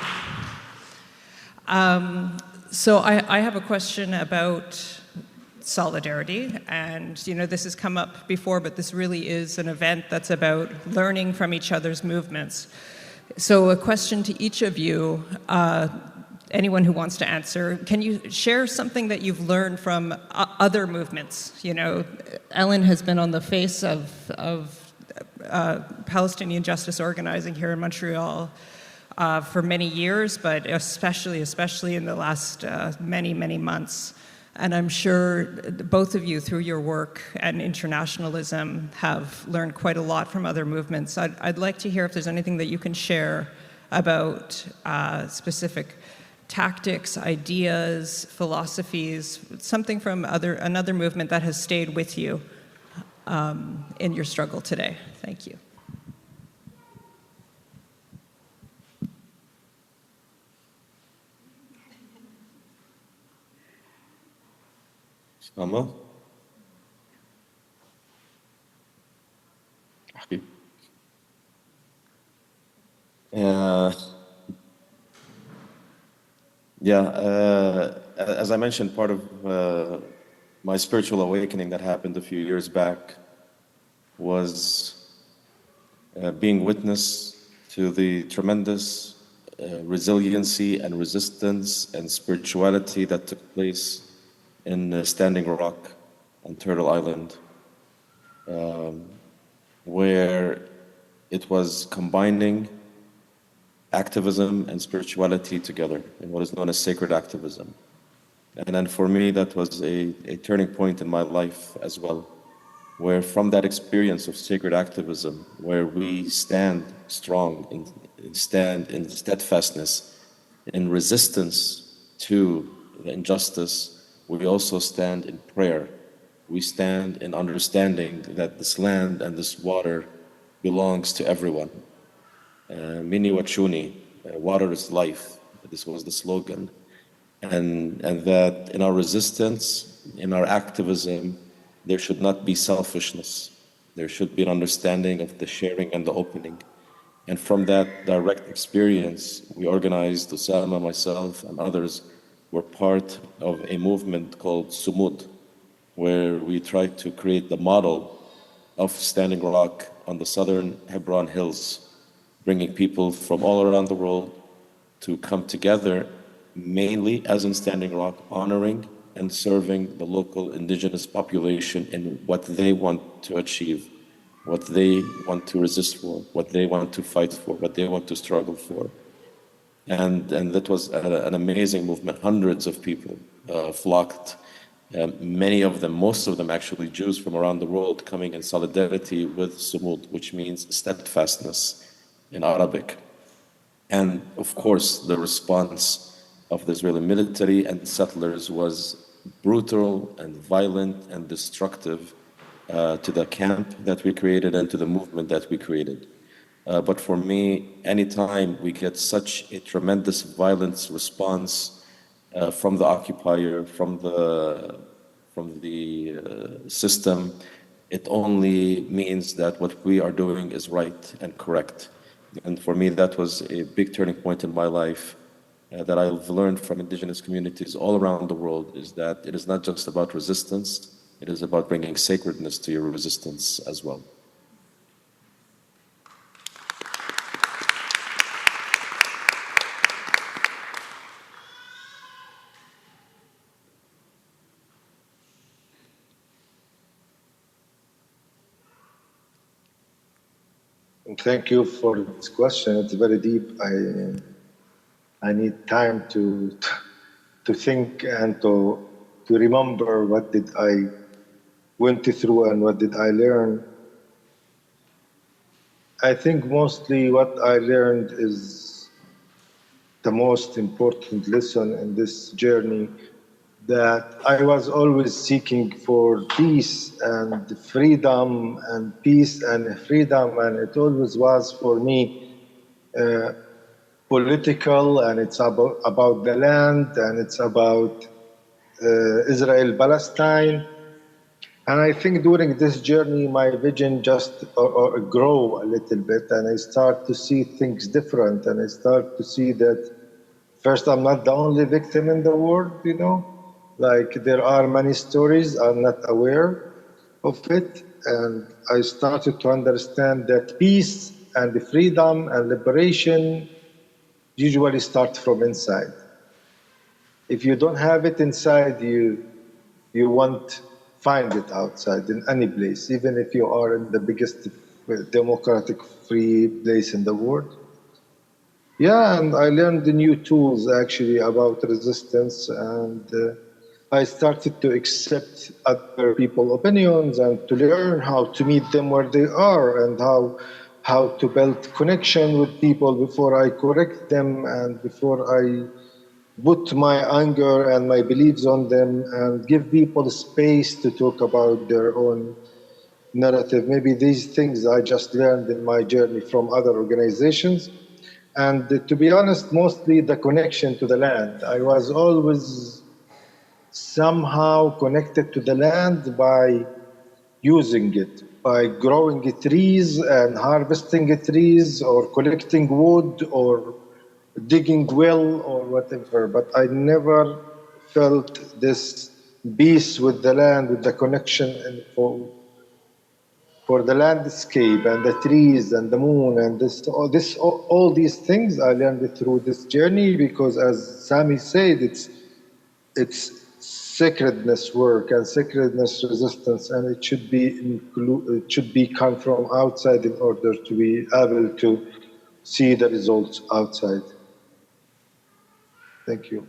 So I have a question about solidarity, and this has come up before, but this really is an event that's about learning from each other's movements. So a question to each of you, anyone who wants to answer, can you share something that you've learned from other movements? Ellen has been on the face of Palestinian justice organizing here in Montreal for many years, but especially in the last many months. And I'm sure both of you, through your work and internationalism, have learned quite a lot from other movements. I'd like to hear if there's anything that you can share about specific tactics, ideas, philosophies, something from another movement that has stayed with you in your struggle today. Thank you. Amma? As I mentioned, part of my spiritual awakening that happened a few years back was being witness to the tremendous resiliency and resistance and spirituality that took place in Standing Rock on Turtle Island, where it was combining activism and spirituality together in what is known as sacred activism. And then for me, that was a turning point in my life as well, where from that experience of sacred activism, where we stand strong and stand in steadfastness, in resistance to the injustice, we also stand in prayer. We stand in understanding that this land and this water belongs to everyone. Mini Wachuni, water is life. This was the slogan. And that in our resistance, in our activism, there should not be selfishness. There should be an understanding of the sharing and the opening. And from that direct experience, we organized, Osama, myself, and others were part of a movement called Sumud, where we tried to create the model of Standing Rock on the southern Hebron Hills, bringing people from all around the world to come together, mainly as in Standing Rock, honoring and serving the local indigenous population in what they want to achieve, what they want to resist for, what they want to fight for, what they want to struggle for. And that was an amazing movement. Hundreds of people flocked, many of them, most of them actually Jews from around the world, coming in solidarity with Sumud, which means steadfastness in Arabic. And of course, the response of the Israeli military and settlers was brutal and violent and destructive to the camp that we created and to the movement that we created. But for me, anytime we get such a tremendous violence response from the occupier, from the system, it only means that what we are doing is right and correct. And for me, that was a big turning point in my life that I've learned from indigenous communities all around the world, is that it is not just about resistance, it is about bringing sacredness to your resistance as well. Thank you for this question. It's very deep. I need time to think and to remember what did I went through and what did I learn. I think mostly what I learned is the most important lesson in this journey, that I was always seeking for peace and freedom and peace and freedom, and it always was for me political, and it's about the land, and it's about Israel, Palestine. And I think during this journey, my vision just grow a little bit, and I start to see things different, and I start to see that first, I'm not the only victim in the world, you know. Like, there are many stories, I'm not aware of it. And I started to understand that peace and freedom and liberation usually start from inside. If you don't have it inside, you won't find it outside in any place, even if you are in the biggest democratic free place in the world. Yeah, and I learned the new tools actually about resistance, and I started to accept other people's opinions and to learn how to meet them where they are and how to build connection with people before I correct them and before I put my anger and my beliefs on them, and give people space to talk about their own narrative. Maybe these things I just learned in my journey from other organizations. And to be honest, mostly the connection to the land. I was always somehow connected to the land by using it, by growing trees and harvesting trees or collecting wood or digging well or whatever. But I never felt this peace with the land, with the connection and for the landscape and the trees and the moon and all these things I learned it through this journey, because as Sami said, it's sacredness work and sacredness resistance, and it should be come from outside in order to be able to see the results outside. Thank you.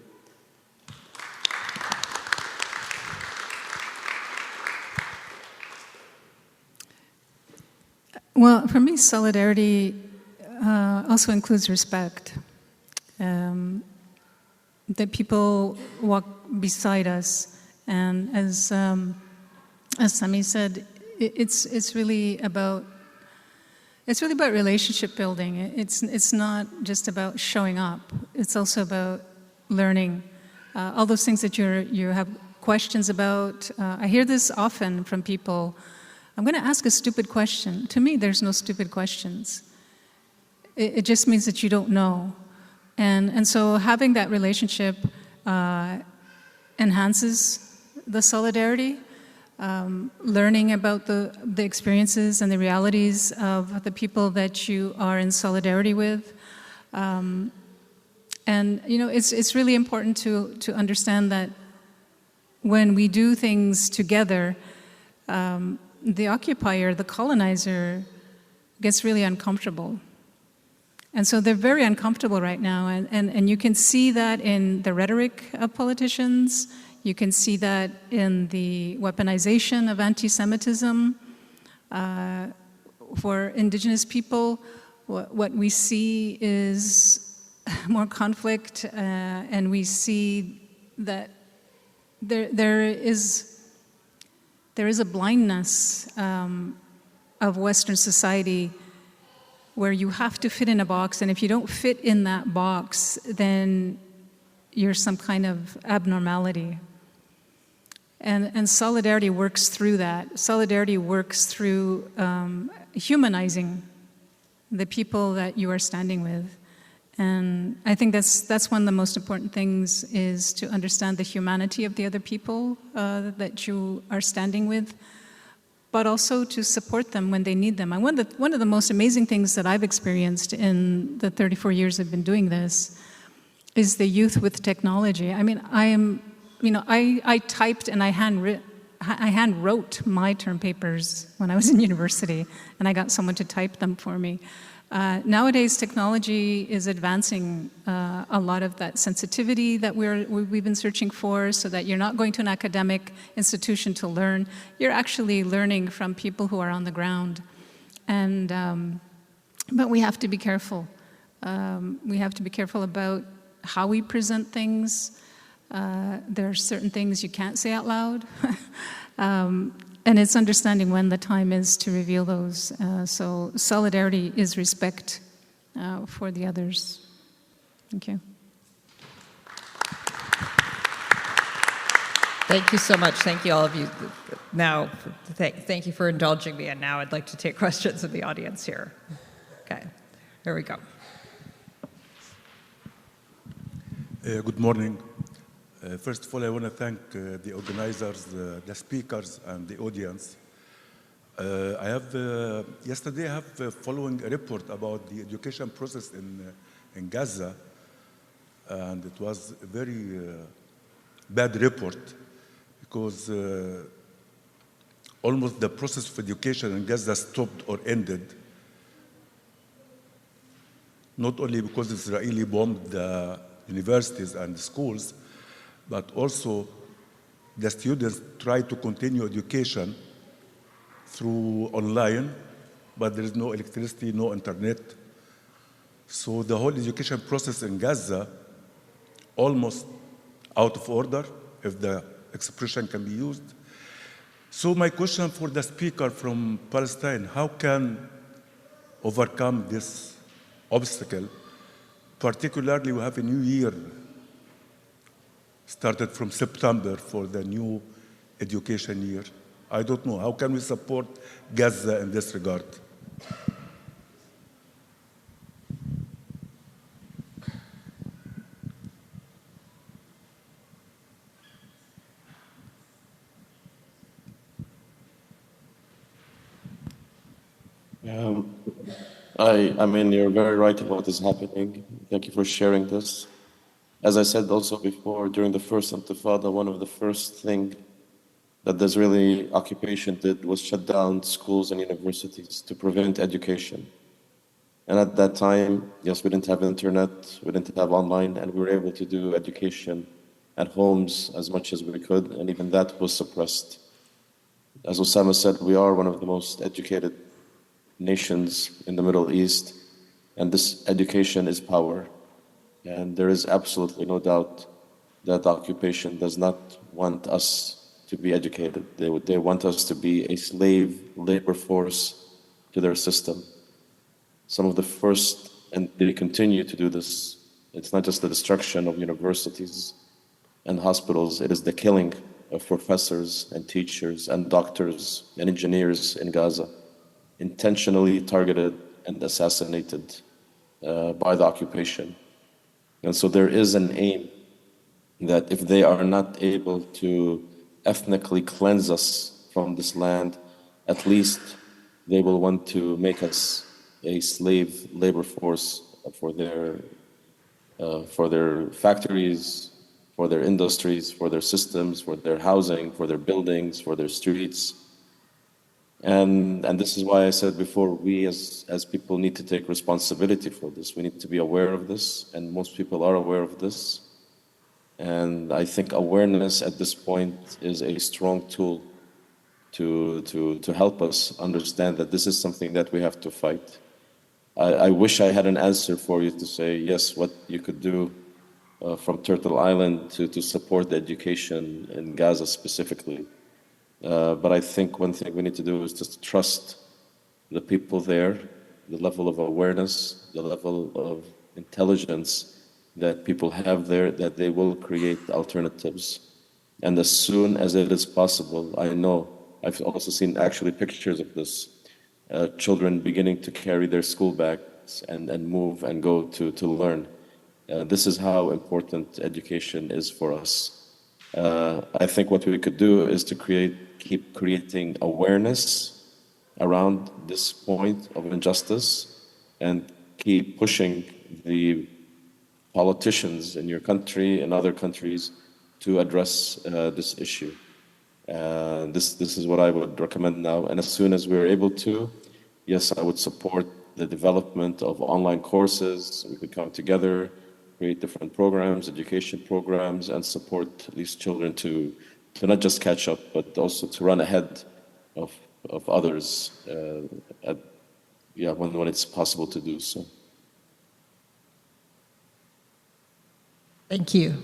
Well, for me, solidarity also includes respect. That people walk beside us, and as Sami said, it's really about relationship building. It's not just about showing up. It's also about learning. All those things that you have questions about. I hear this often from people. I'm going to ask a stupid question. To me, there's no stupid questions. It just means that you don't know. And so having that relationship enhances the solidarity, learning about the experiences and the realities of the people that you are in solidarity with. And it's really important to understand that when we do things together, the occupier, the colonizer, gets really uncomfortable. And so they're very uncomfortable right now, and you can see that in the rhetoric of politicians. You can see that in the weaponization of anti-Semitism. For indigenous people, what we see is more conflict, and we see that there is a blindness of Western society where you have to fit in a box, and if you don't fit in that box, then you're some kind of abnormality. And solidarity works through that. Solidarity works through humanizing the people that you are standing with. And I think that's one of the most important things, is to understand the humanity of the other people that you are standing with, but also to support them when they need them. And one of the most amazing things that I've experienced in the 34 years I've been doing this is the youth with technology. I mean, I typed and I hand wrote my term papers when I was in university, and I got someone to type them for me. Nowadays, technology is advancing a lot of that sensitivity that we've been searching for, so that you're not going to an academic institution to learn. You're actually learning from people who are on the ground. And but we have to be careful. We have to be careful about how we present things. There are certain things you can't say out loud. And it's understanding when the time is to reveal those. So solidarity is respect for the others. Thank you. Thank you so much. Thank you, all of you. Now, thank you for indulging me. And now I'd like to take questions of the audience here. Okay, here we go. Good morning. First of all, I want to thank the organizers, the speakers, and the audience. Yesterday I have following a report about the education process in Gaza, and it was a very bad report, because almost the process of education in Gaza stopped or ended not only because Israeli bombed the universities and schools, but also the students try to continue education through online, but there is no electricity, no internet. So the whole education process in Gaza almost out of order, if the expression can be used. So my question for the speaker from Palestine, how can overcome this obstacle? Particularly, we have a new year started from September for the new education year. I don't know, how can we support Gaza in this regard? I mean, you're very right about what is happening. Thank you for sharing this. As I said also before, during the first Intifada, one of the first things that the Israeli occupation did was shut down schools and universities to prevent education. And at that time, yes, we didn't have internet, we didn't have online, and we were able to do education at homes as much as we could, and even that was suppressed. As Osama said, we are one of the most educated nations in the Middle East, and this education is power. And there is absolutely no doubt that the occupation does not want us to be educated. They want us to be a slave labor force to their system. Some of the first, and they continue to do this, it's not just the destruction of universities and hospitals, it is the killing of professors and teachers and doctors and engineers in Gaza, intentionally targeted and assassinated by the occupation. And so there is an aim that if they are not able to ethnically cleanse us from this land, at least they will want to make us a slave labor force for their factories, for their industries, for their systems, for their housing, for their buildings, for their streets. And this is why I said before, we as people need to take responsibility for this. We need to be aware of this, and most people are aware of this. And I think awareness at this point is a strong tool to help us understand that this is something that we have to fight. I wish I had an answer for you to say, yes, what you could do from Turtle Island to support the education in Gaza specifically. But I think one thing we need to do is just trust the people there, the level of awareness, the level of intelligence that people have there, that they will create alternatives. And as soon as it is possible, I know, I've also seen actually pictures of this, children beginning to carry their school bags and move and go to learn. This is how important education is for us. I think what we could do is to keep creating awareness around this point of injustice and keep pushing the politicians in your country and other countries to address this issue. This is what I would recommend now. And as soon as we're able to, yes, I would support the development of online courses. We could come together, create different programs, education programs, and support these children to not just catch up, but also to run ahead of others when it's possible to do so. Thank you.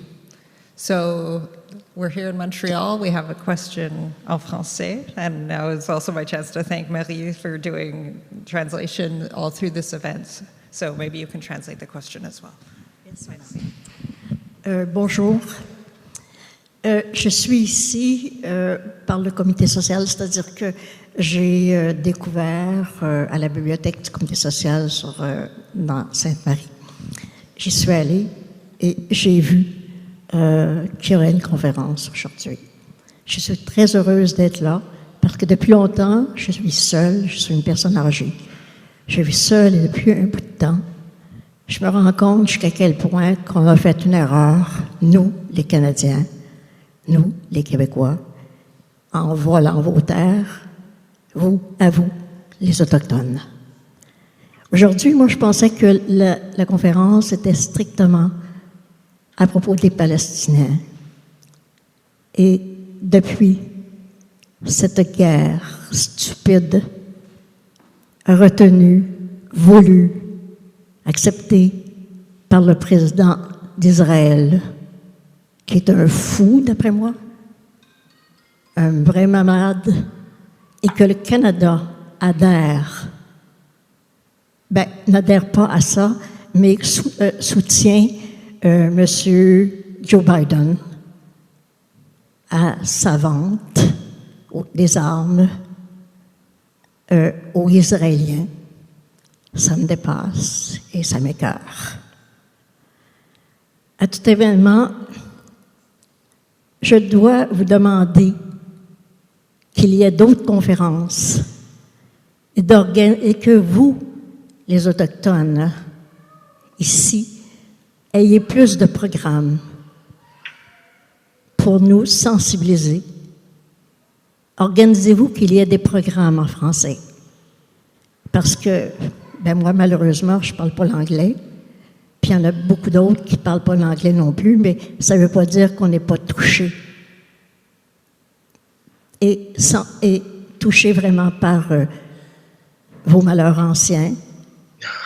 So we're here in Montreal. We have a question en français, and now is also my chance to thank Marie for doing translation all through this event. So maybe you can translate the question as well. Yes, bonjour. Je suis ici par le comité social, c'est-à-dire que j'ai découvert à la bibliothèque du comité social dans Sainte-Marie. J'y suis allée et j'ai vu qu'il y aurait une conférence aujourd'hui. Je suis très heureuse d'être là parce que depuis longtemps, je suis seule, je suis une personne âgée. Je vis seule et depuis un bout de temps. Je me rends compte jusqu'à quel point qu'on a fait une erreur, nous, les Canadiens, nous, les Québécois, en volant vos terres, à vous, les Autochtones. Aujourd'hui, moi, je pensais que la conférence était strictement à propos des Palestiniens. Et depuis cette guerre stupide, retenue, voulue, acceptée par le président d'Israël, qui est un fou, d'après moi, un vrai malade, et que le Canada adhère, n'adhère pas à ça, mais soutient M. Joe Biden à sa vente des armes aux Israéliens. Ça me dépasse et ça m'écoeure. À tout événement, je dois vous demander qu'il y ait d'autres conférences et que vous, les Autochtones, ici, ayez plus de programmes pour nous sensibiliser. Organisez-vous qu'il y ait des programmes en français. Parce que, moi, malheureusement, je ne parle pas l'anglais. Puis il y en a beaucoup d'autres qui ne parlent pas l'anglais non plus, mais ça ne veut pas dire qu'on n'est pas touché. Et touché vraiment par vos malheurs anciens,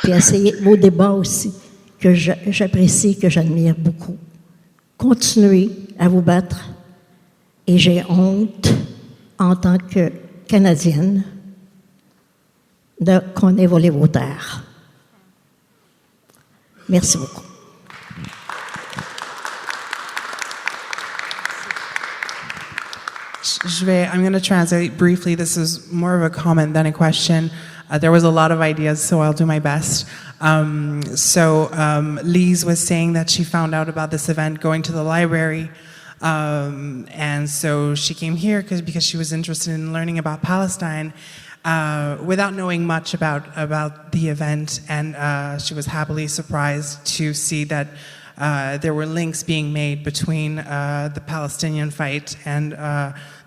puis essayez vos débats aussi, que j'apprécie, que j'admire beaucoup. Continuez à vous battre, et j'ai honte, en tant que Canadienne, qu'on ait volé vos terres. Merci beaucoup. I'm going to translate briefly. This is more of a comment than a question. There was a lot of ideas, so I'll do my best. Lise was saying that she found out about this event going to the library, and so she came here because she was interested in learning about Palestine without knowing much about the event, and she was happily surprised to see that there were links being made between the Palestinian fight and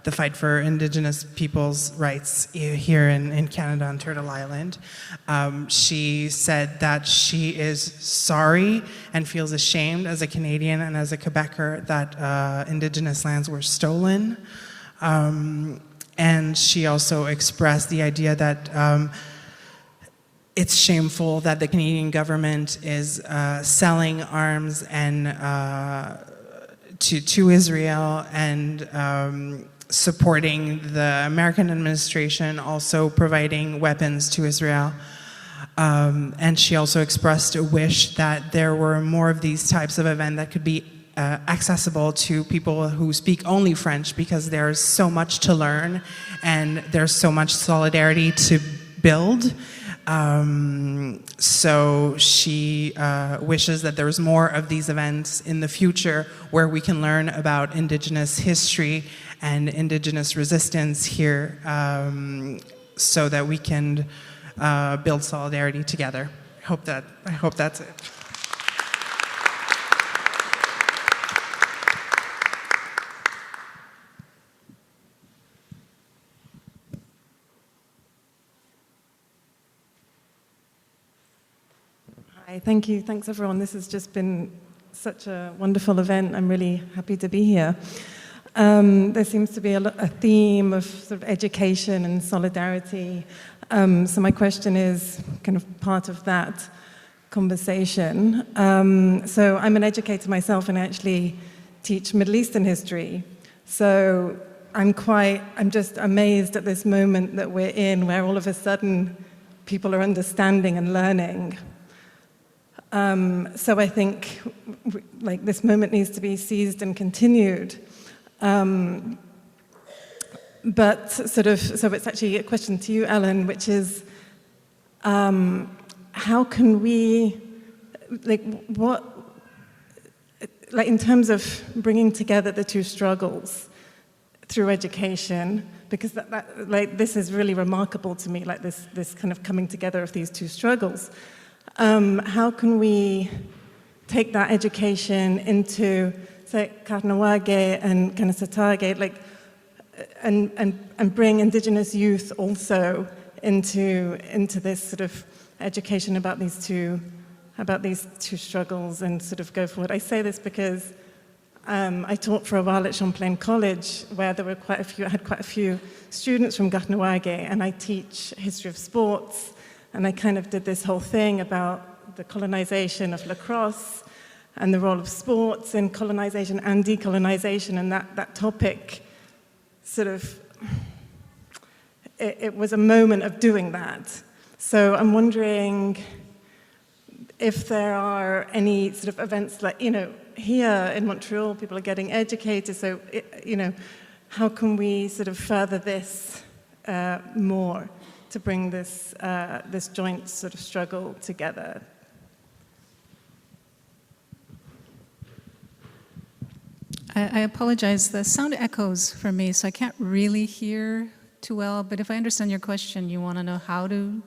the fight for Indigenous people's rights here in Canada on Turtle Island. She said that she is sorry and feels ashamed as a Canadian and as a Quebecer that Indigenous lands were stolen. And she also expressed the idea that it's shameful that the Canadian government is selling arms and to Israel and supporting the American administration, also providing weapons to Israel. And she also expressed a wish that there were more of these types of events that could be accessible to people who speak only French, because there's so much to learn and there's so much solidarity to build. So she wishes that there's more of these events in the future where we can learn about Indigenous history and Indigenous resistance here, so that we can build solidarity together. I hope that's it. Hi, thank you. Thanks, everyone. This has just been such a wonderful event. I'm really happy to be here. There seems to be a theme of sort of education and solidarity. So my question is kind of part of that conversation. So I'm an educator myself, and I actually teach Middle Eastern history. So I'm just amazed at this moment that we're in, where all of a sudden people are understanding and learning. So I think this moment needs to be seized and continued. But so it's actually a question to you, Ellen, which is, how can we, in terms of bringing together the two struggles through education, because this is really remarkable to me, this kind of coming together of these two struggles. How can we take that education into, say, Kahnawake and Kanesatake, and bring Indigenous youth also into this sort of education about these two struggles and sort of go forward. I say this because I taught for a while at Champlain College, where there were I had quite a few students from Garnawage, and I teach history of sports, and I kind of did this whole thing about the colonization of lacrosse and the role of sports in colonization and decolonization, and that topic sort of, it was a moment of doing that. So I'm wondering if there are any sort of events like, here in Montreal, people are getting educated, so, how can we sort of further this more to bring this joint sort of struggle together? I apologize. The sound echoes for me, so I can't really hear too well. But if I understand your question, you want to know how to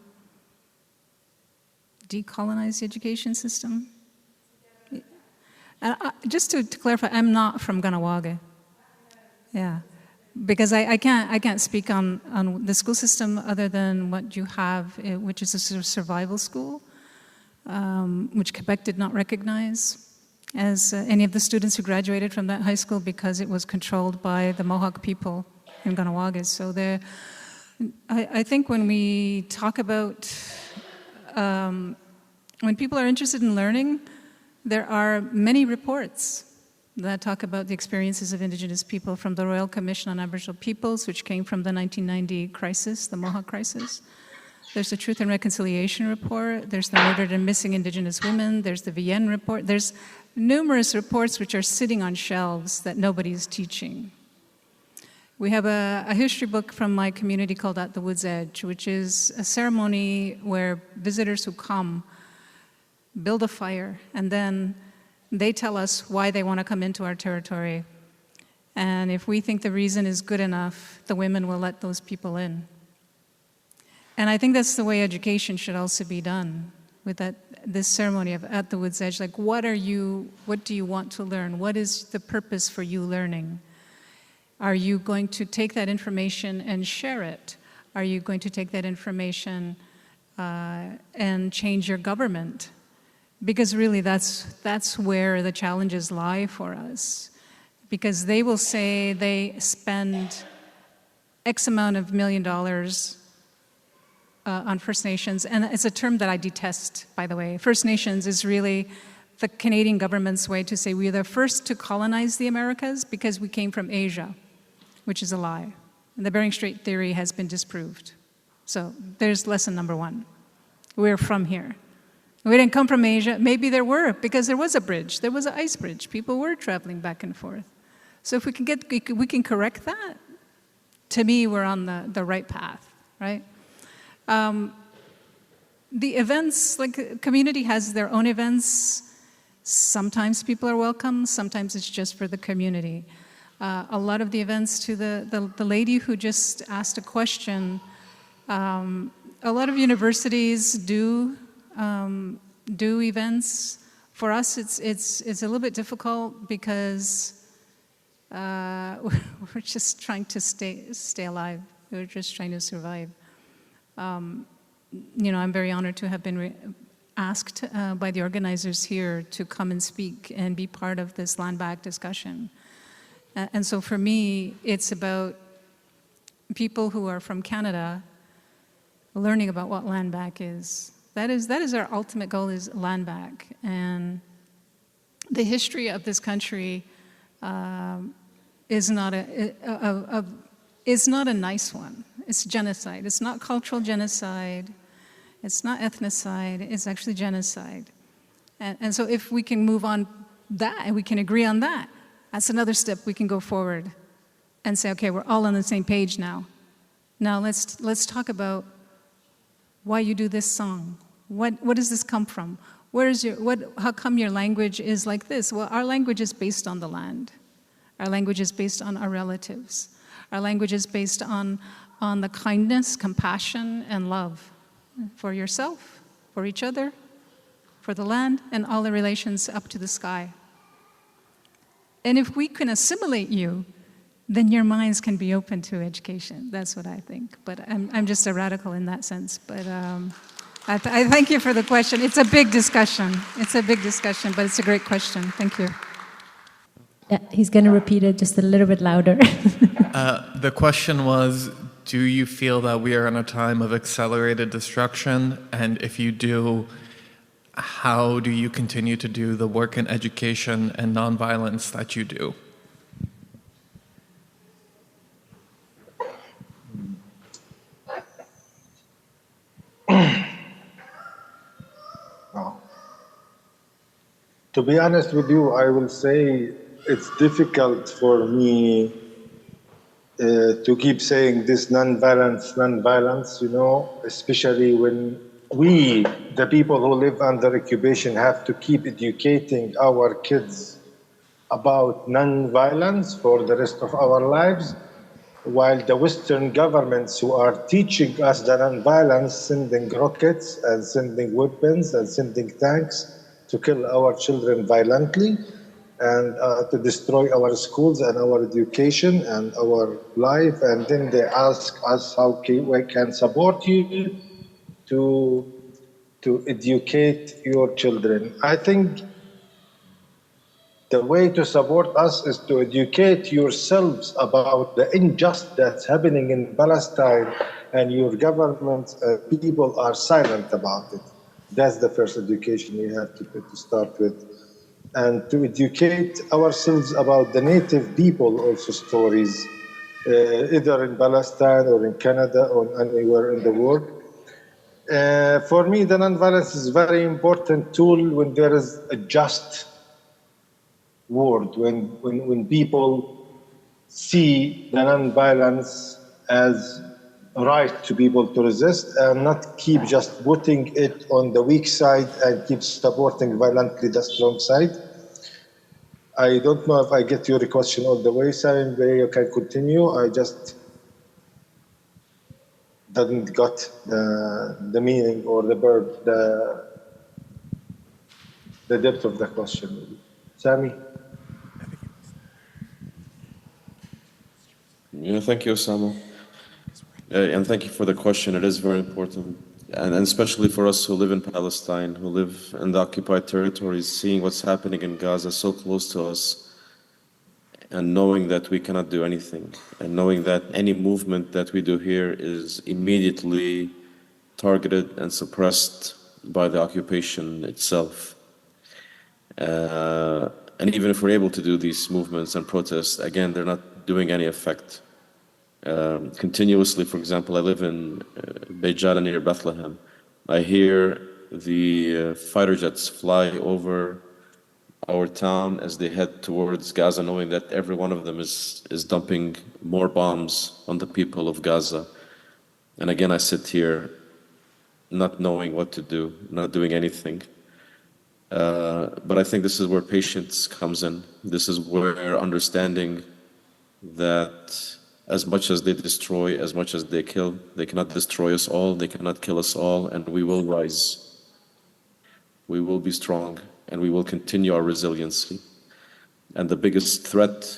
decolonize the education system? Just to clarify, I'm not from Ganawage. Yeah, because I can't speak on the school system other than what you have, which is a sort of survival school, which Quebec did not recognize as any of the students who graduated from that high school because it was controlled by the Mohawk people in Ganawage. So I think when we talk about, when people are interested in learning, there are many reports that talk about the experiences of Indigenous people, from the Royal Commission on Aboriginal Peoples, which came from the 1990 crisis, the Mohawk crisis. There's the Truth and Reconciliation Report, there's the Murdered and Missing Indigenous Women, there's the Vienne Report, there's numerous reports which are sitting on shelves that nobody's teaching. We have a history book from my community called At the Wood's Edge, which is a ceremony where visitors who come build a fire, and then they tell us why they want to come into our territory. And if we think the reason is good enough, the women will let those people in. And I think that's the way education should also be done, with this ceremony of At the Wood's Edge. Like, what do you want to learn? What is the purpose for you learning? Are you going to take that information and share it? Are you going to take that information and change your government? Because really that's where the challenges lie for us. Because they will say they spend X amount of $1 million on First Nations, and it's a term that I detest, by the way. First Nations is really the Canadian government's way to say we're the first to colonize the Americas because we came from Asia, which is a lie. And the Bering Strait theory has been disproved. So there's lesson number one. We're from here. We didn't come from Asia. Maybe there were, because there was a bridge. There was an ice bridge. People were traveling back and forth. So if we can correct that, to me, we're on the right path, right? The events, like community has their own events. Sometimes people are welcome. Sometimes it's just for the community. A lot of the events, to the lady who just asked a question, a lot of universities do events. For us, it's a little bit difficult because we're just trying to stay alive. We're just trying to survive. I'm very honored to have been asked by the organizers here to come and speak and be part of this land back discussion. And so for me, it's about people who are from Canada learning about what land back is. That is our ultimate goal, is land back. And the history of this country is not a nice one. It's genocide. It's not cultural genocide. It's not ethnocide. It's actually genocide. And so if we can move on that, and we can agree on that, that's another step we can go forward and say, okay, we're all on the same page now. Now let's talk about why you do this song. What does this come from? How come your language is like this? Well, our language is based on the land. Our language is based on our relatives. Our language is based on the kindness, compassion, and love for yourself, for each other, for the land, and all the relations up to the sky. And if we can assimilate you, then your minds can be open to education. That's what I think. But I'm just a radical in that sense. But I thank you for the question. It's a big discussion. It's a big discussion, but it's a great question. Thank you. Yeah, he's going to repeat it just a little bit louder. The question was, do you feel that we are in a time of accelerated destruction? And if you do, how do you continue to do the work in education and nonviolence that you do? To be honest with you, I will say it's difficult for me to keep saying this non-violence, you know, especially when we, the people who live under occupation, have to keep educating our kids about non-violence for the rest of our lives, while the Western governments who are teaching us the non-violence, sending rockets and sending weapons and sending tanks to kill our children violently and to destroy our schools and our education and our life. And then they ask us how we can support you to educate your children. I think the way to support us is to educate yourselves about the injustice that's happening in Palestine, and your government people are silent about it. That's the first education we have to start with. And to educate ourselves about the native people also stories, either in Palestine or in Canada or anywhere in the world. For me, the nonviolence is a very important tool when there is a just world, when people see the nonviolence as a right to be able to resist and not keep just putting it on the weak side and keep supporting violently the strong side. I don't know if I get your question all the way, Sam. You can continue. I just didn't got the meaning or the depth of the question. Sami? Yeah, thank you, Osama. And thank you for the question. It is very important. And especially for us who live in Palestine, who live in the occupied territories, seeing what's happening in Gaza so close to us, and knowing that we cannot do anything, and knowing that any movement that we do here is immediately targeted and suppressed by the occupation itself. And even if we're able to do these movements and protests, again, they're not doing any effect. Continuously, for example, I live in Beit Jala near Bethlehem. I hear the fighter jets fly over our town as they head towards Gaza, knowing that every one of them is dumping more bombs on the people of Gaza. And again, I sit here not knowing what to do, not doing anything. But I think this is where patience comes in. This is where understanding that as much as they destroy, as much as they kill, they cannot destroy us all, they cannot kill us all, and we will rise. We will be strong, and we will continue our resiliency. And the biggest threat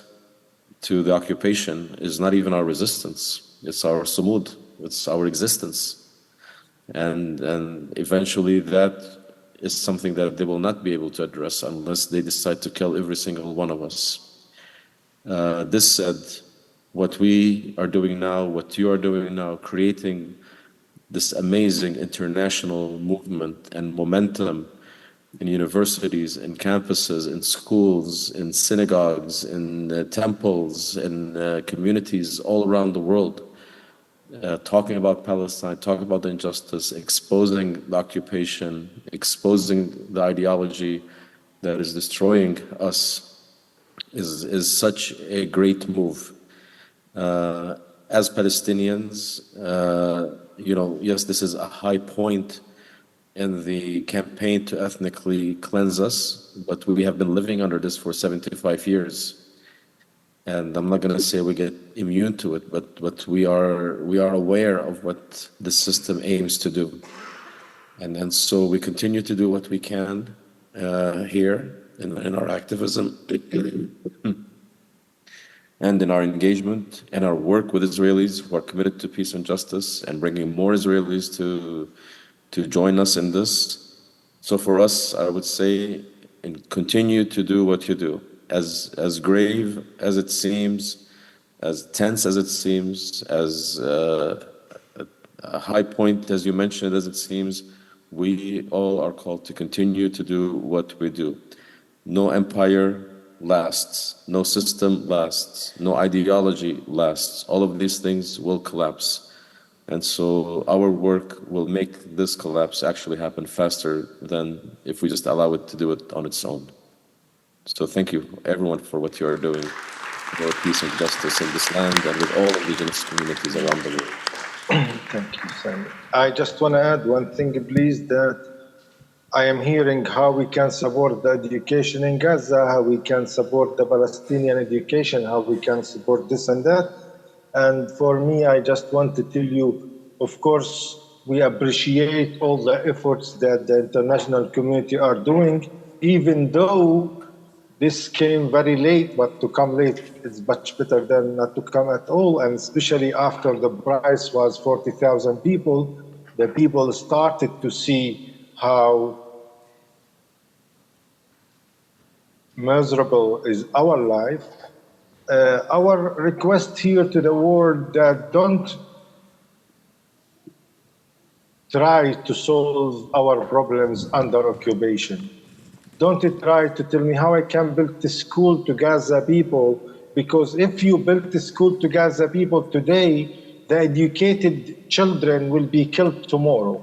to the occupation is not even our resistance, it's our sumud, it's our existence. And eventually that is something that they will not be able to address unless they decide to kill every single one of us. This said, what we are doing now, what you are doing now, creating this amazing international movement and momentum in universities, in campuses, in schools, in synagogues, in temples, in communities all around the world, talking about Palestine, talking about the injustice, exposing the occupation, exposing the ideology that is destroying us is such a great move. As Palestinians, yes, this is a high point in the campaign to ethnically cleanse us, but we have been living under this for 75 years. And I'm not going to say we get immune to it, but we are aware of what the system aims to do. And so we continue to do what we can here in our activism and in our engagement and our work with Israelis who are committed to peace and justice and bringing more Israelis to to join us in this. So for us, I would say, and continue to do what you do. As grave as it seems, as tense as it seems, as a high point as you mentioned as it seems, we all are called to continue to do what we do. No empire lasts, no system lasts, no ideology lasts. All of these things will collapse. And so our work will make this collapse actually happen faster than if we just allow it to do it on its own. So thank you, everyone, for what you are doing for peace and justice in this land and with all indigenous communities around the world. Thank you, Sami. I just want to add one thing, please, that I am hearing how we can support the education in Gaza, how we can support the Palestinian education, how we can support this and that. And for me, I just want to tell you, of course, we appreciate all the efforts that the international community are doing, even though this came very late, but to come late is much better than not to come at all. And especially after the price was 40,000 people, the people started to see how miserable is our life. Our request here to the world that don't try to solve our problems under occupation. Don't try to tell me how I can build a school to Gaza people, because if you build a school to Gaza people today, the educated children will be killed tomorrow.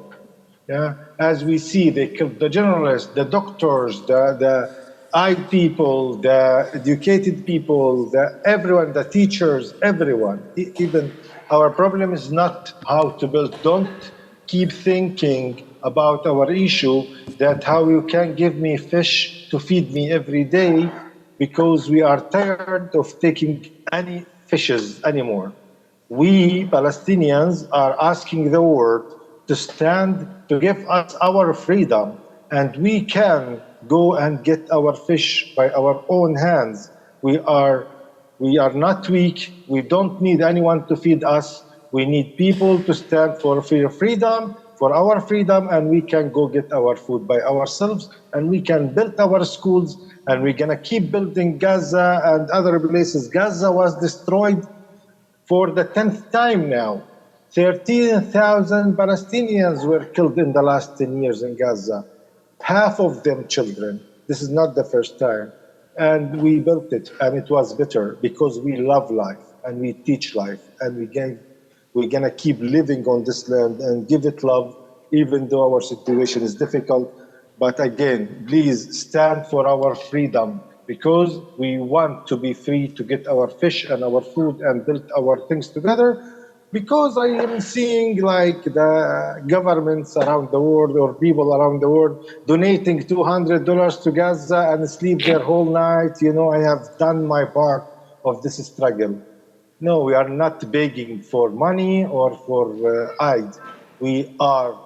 Yeah? As we see, they killed the journalists, the doctors, the eye people, the educated people, everyone, the teachers, everyone. Even our problem is not how to build. Don't keep thinking about our issue that how you can give me fish to feed me every day, because we are tired of taking any fishes anymore. We Palestinians are asking the world to stand to give us our freedom, and we can go and get our fish by our own hands. We are not weak. We don't need anyone to feed us. We need people to stand for freedom, for our freedom, and we can go get our food by ourselves, and we can build our schools, and we're gonna keep building Gaza and other places. Gaza was destroyed for the 10th time now. 13,000 Palestinians were killed in the last 10 years in Gaza. Half of them children. This is not the first time. And we built it, and it was better because we love life and we teach life, and we're gonna keep living on this land and give it love, even though our situation is difficult. But again, please stand for our freedom, because we want to be free to get our fish and our food and build our things together. Because I am seeing like the governments around the world or people around the world donating $200 to Gaza and sleep there whole night. You know, I have done my part of this struggle. No, we are not begging for money or for aid. We are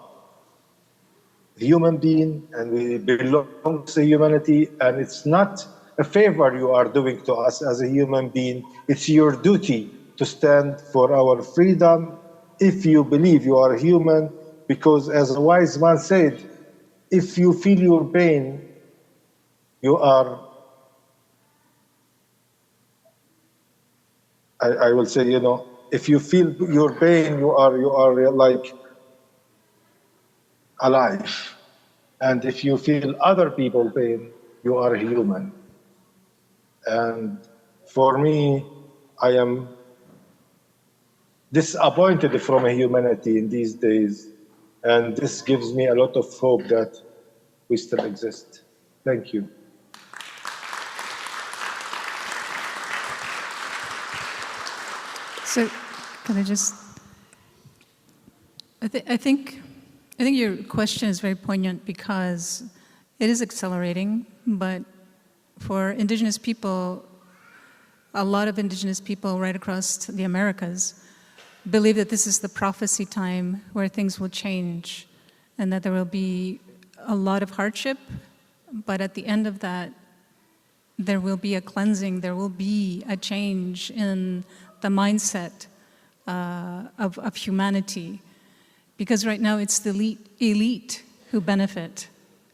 human being and we belong to humanity, and it's not a favor you are doing to us as a human being. It's your duty to stand for our freedom if you believe you are human, because as a wise man said, if you feel your pain, you are, I will say, you know, if you feel your pain, you are like alive. And if you feel other people's pain, you are human. And for me, I am disappointed from humanity in these days. And this gives me a lot of hope that we still exist. Thank you. So, can I just? I think your question is very poignant because it is accelerating, but for Indigenous people, a lot of Indigenous people right across the Americas believe that this is the prophecy time where things will change and that there will be a lot of hardship, but at the end of that, there will be a cleansing, there will be a change in the mindset of humanity. because right now it's the elite who benefit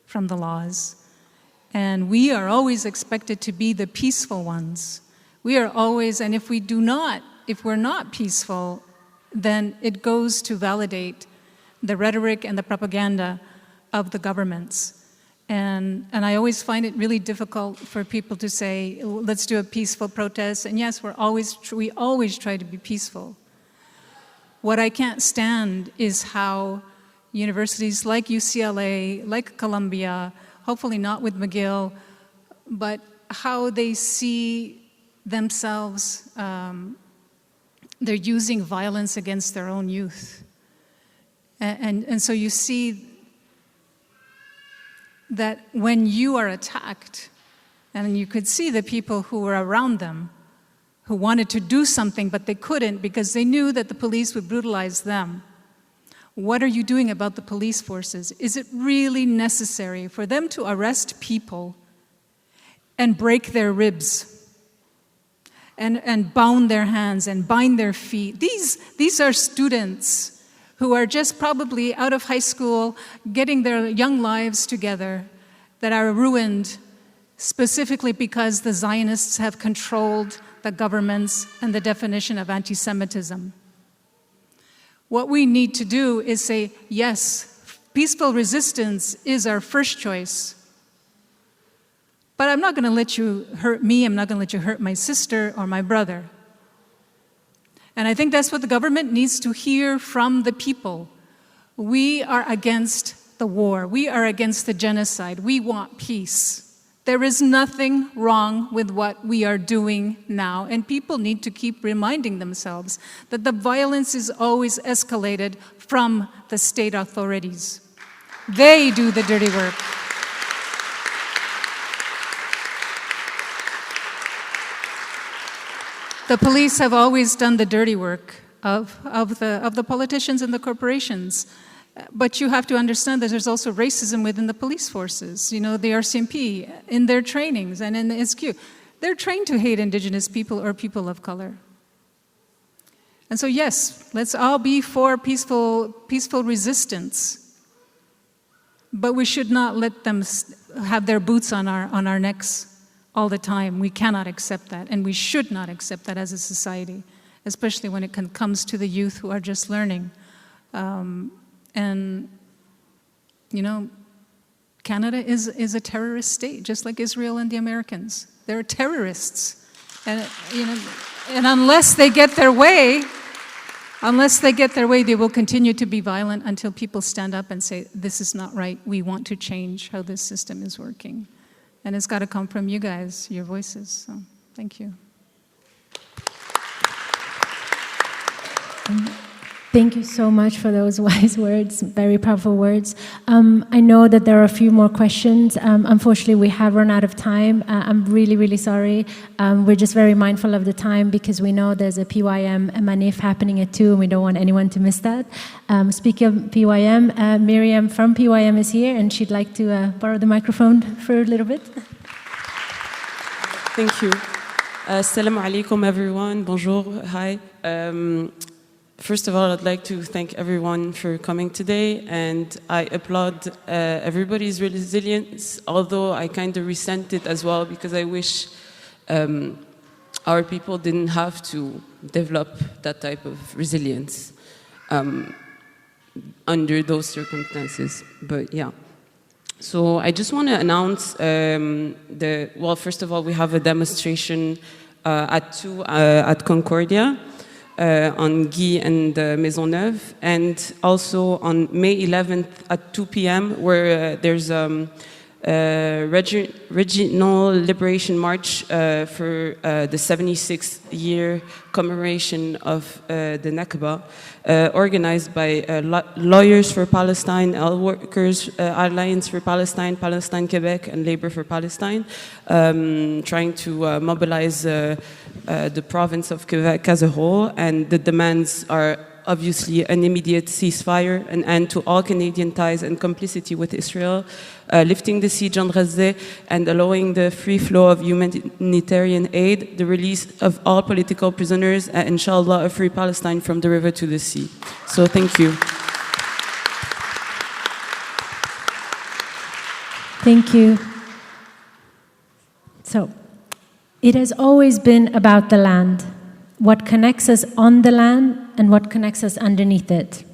from the laws. And we are always expected to be the peaceful ones. We are always, and if we're not peaceful, then it goes to validate the rhetoric and the propaganda of the governments. And I always find it really difficult for people to say, let's do a peaceful protest. And yes, we always try to be peaceful. What I can't stand is how universities like UCLA, like Columbia, hopefully not with McGill, but how they see themselves, they're using violence against their own youth. And so you see that when you are attacked, and you could see the people who were around them, who wanted to do something, but they couldn't because they knew that the police would brutalize them. What are you doing about the police forces? Is it really necessary for them to arrest people and break their ribs and bound their hands and bind their feet? These are students who are just probably out of high school, getting their young lives together, that are ruined specifically because the Zionists have controlled the governments and the definition of anti-Semitism. What we need to do is say, yes, peaceful resistance is our first choice, but I'm not going to let you hurt me, I'm not going to let you hurt my sister or my brother. And I think that's what the government needs to hear from the people. We are against the war. We are against the genocide. We want peace. There is nothing wrong with what we are doing now, and people need to keep reminding themselves that the violence is always escalated from the state authorities. They do the dirty work. The police have always done the dirty work of the politicians and the corporations. But you have to understand that there's also racism within the police forces. You know, the RCMP, in their trainings and in the SQ, they're trained to hate indigenous people or people of color. And so yes, let's all be for peaceful resistance. But we should not let them have their boots on our necks all the time. We cannot accept that, and we should not accept that as a society, especially when it comes to the youth who are just learning. And, you know, Canada is a terrorist state, just like Israel and the Americans. They're terrorists. And, you know, and unless they get their way, they will continue to be violent until people stand up and say, this is not right. We want to change how this system is working. And it's got to come from you guys, your voices. So, thank you. Thank you so much for those wise words, very powerful words. I know that there are a few more questions. Unfortunately, we have run out of time. I'm really, really sorry. We're just very mindful of the time because we know there's a PYM manif happening at 2, and we don't want anyone to miss that. Speaking of PYM, Miriam from PYM is here, and she'd like to borrow the microphone for a little bit. Thank you. Assalamu alaikum, everyone. Bonjour. Hi. First of all, I'd like to thank everyone for coming today, and I applaud everybody's resilience, although I kind of resent it as well because I wish our people didn't have to develop that type of resilience under those circumstances. But yeah. So I just want to announce first of all, we have a demonstration at 2 at Concordia. On Guy and Maisonneuve, and also on May 11th at 2 p.m. where there's a regional liberation march for the 76th year commemoration of the Nakba, organized by Lawyers for Palestine, Workers Alliance for Palestine, Palestine Quebec, and Labor for Palestine, trying to mobilize the province of Quebec as a whole, and the demands are obviously an immediate ceasefire, an end to all Canadian ties and complicity with Israel, lifting the siege on Gaza, and allowing the free flow of humanitarian aid, the release of all political prisoners, and inshallah a free Palestine from the river to the sea. So thank you. Thank you. So, it has always been about the land, what connects us on the land and what connects us underneath it.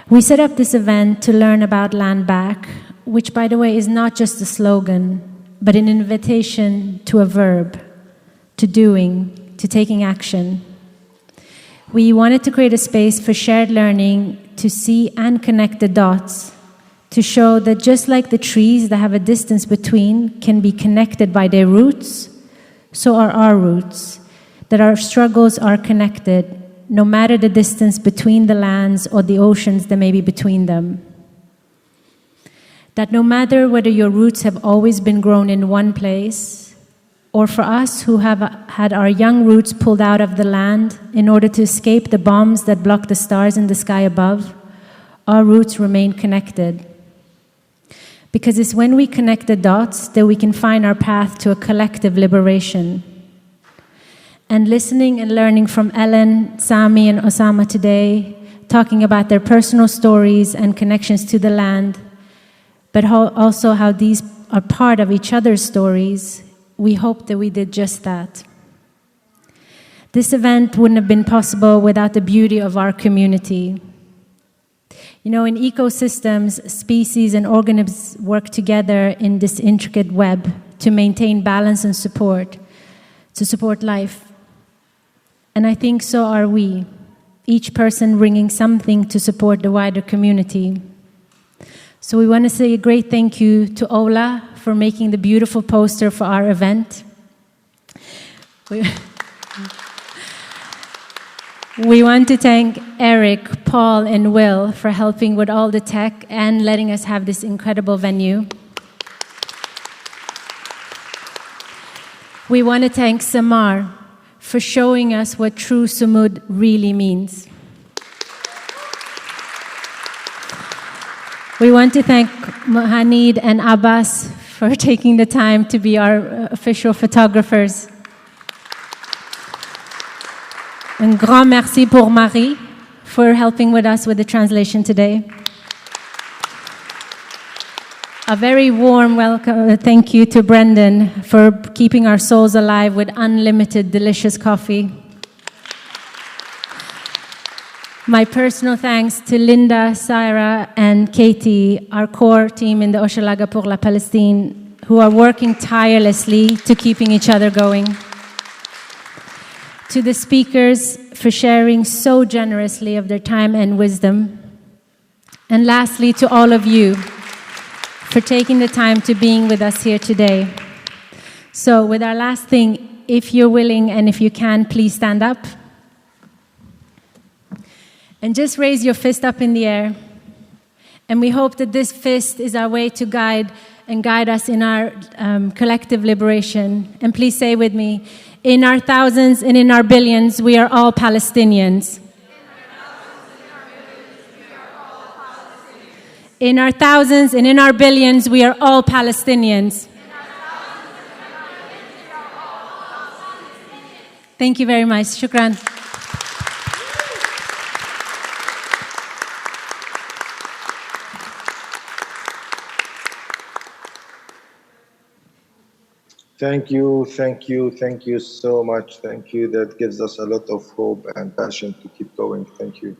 We set up this event to learn about land back, which, by the way, is not just a slogan, but an invitation to a verb, to doing, to taking action. We wanted to create a space for shared learning to see and connect the dots, to show that just like the trees that have a distance between can be connected by their roots, so are our roots, that our struggles are connected, no matter the distance between the lands or the oceans that may be between them. That no matter whether your roots have always been grown in one place, or for us who have had our young roots pulled out of the land in order to escape the bombs that block the stars in the sky above, our roots remain connected. Because it's when we connect the dots that we can find our path to a collective liberation. And listening and learning from Ellen, Sami, and Osama today, talking about their personal stories and connections to the land, but also how these are part of each other's stories, we hope that we did just that. This event wouldn't have been possible without the beauty of our community. You know, in ecosystems, species and organisms work together in this intricate web to maintain balance and support, to support life. And I think so are we, each person bringing something to support the wider community. So we want to say a great thank you to Ola for making the beautiful poster for our event. We want to thank Eric, Paul, and Will for helping with all the tech and letting us have this incredible venue. We want to thank Samar for showing us what true Sumud really means. We want to thank Mohanid and Abbas for taking the time to be our official photographers. Un grand merci pour Marie for helping with us with the translation today. A very warm welcome, thank you to Brendan for keeping our souls alive with unlimited delicious coffee. My personal thanks to Linda, Sarah, and Katie, our core team in the Hochelaga pour la Palestine, who are working tirelessly to keeping each other going. To the speakers for sharing so generously of their time and wisdom. And lastly, to all of you for taking the time to being with us here today. So with our last thing, if you're willing and if you can, please stand up. And just raise your fist up in the air. And we hope that this fist is our way to guide us in our collective liberation. And please say with me, in our thousands and in our billions, we are all Palestinians. In our thousands and in our billions, we are all Palestinians. Thank you very much. Shukran. Thank you so much. Thank you. That gives us a lot of hope and passion to keep going. Thank you.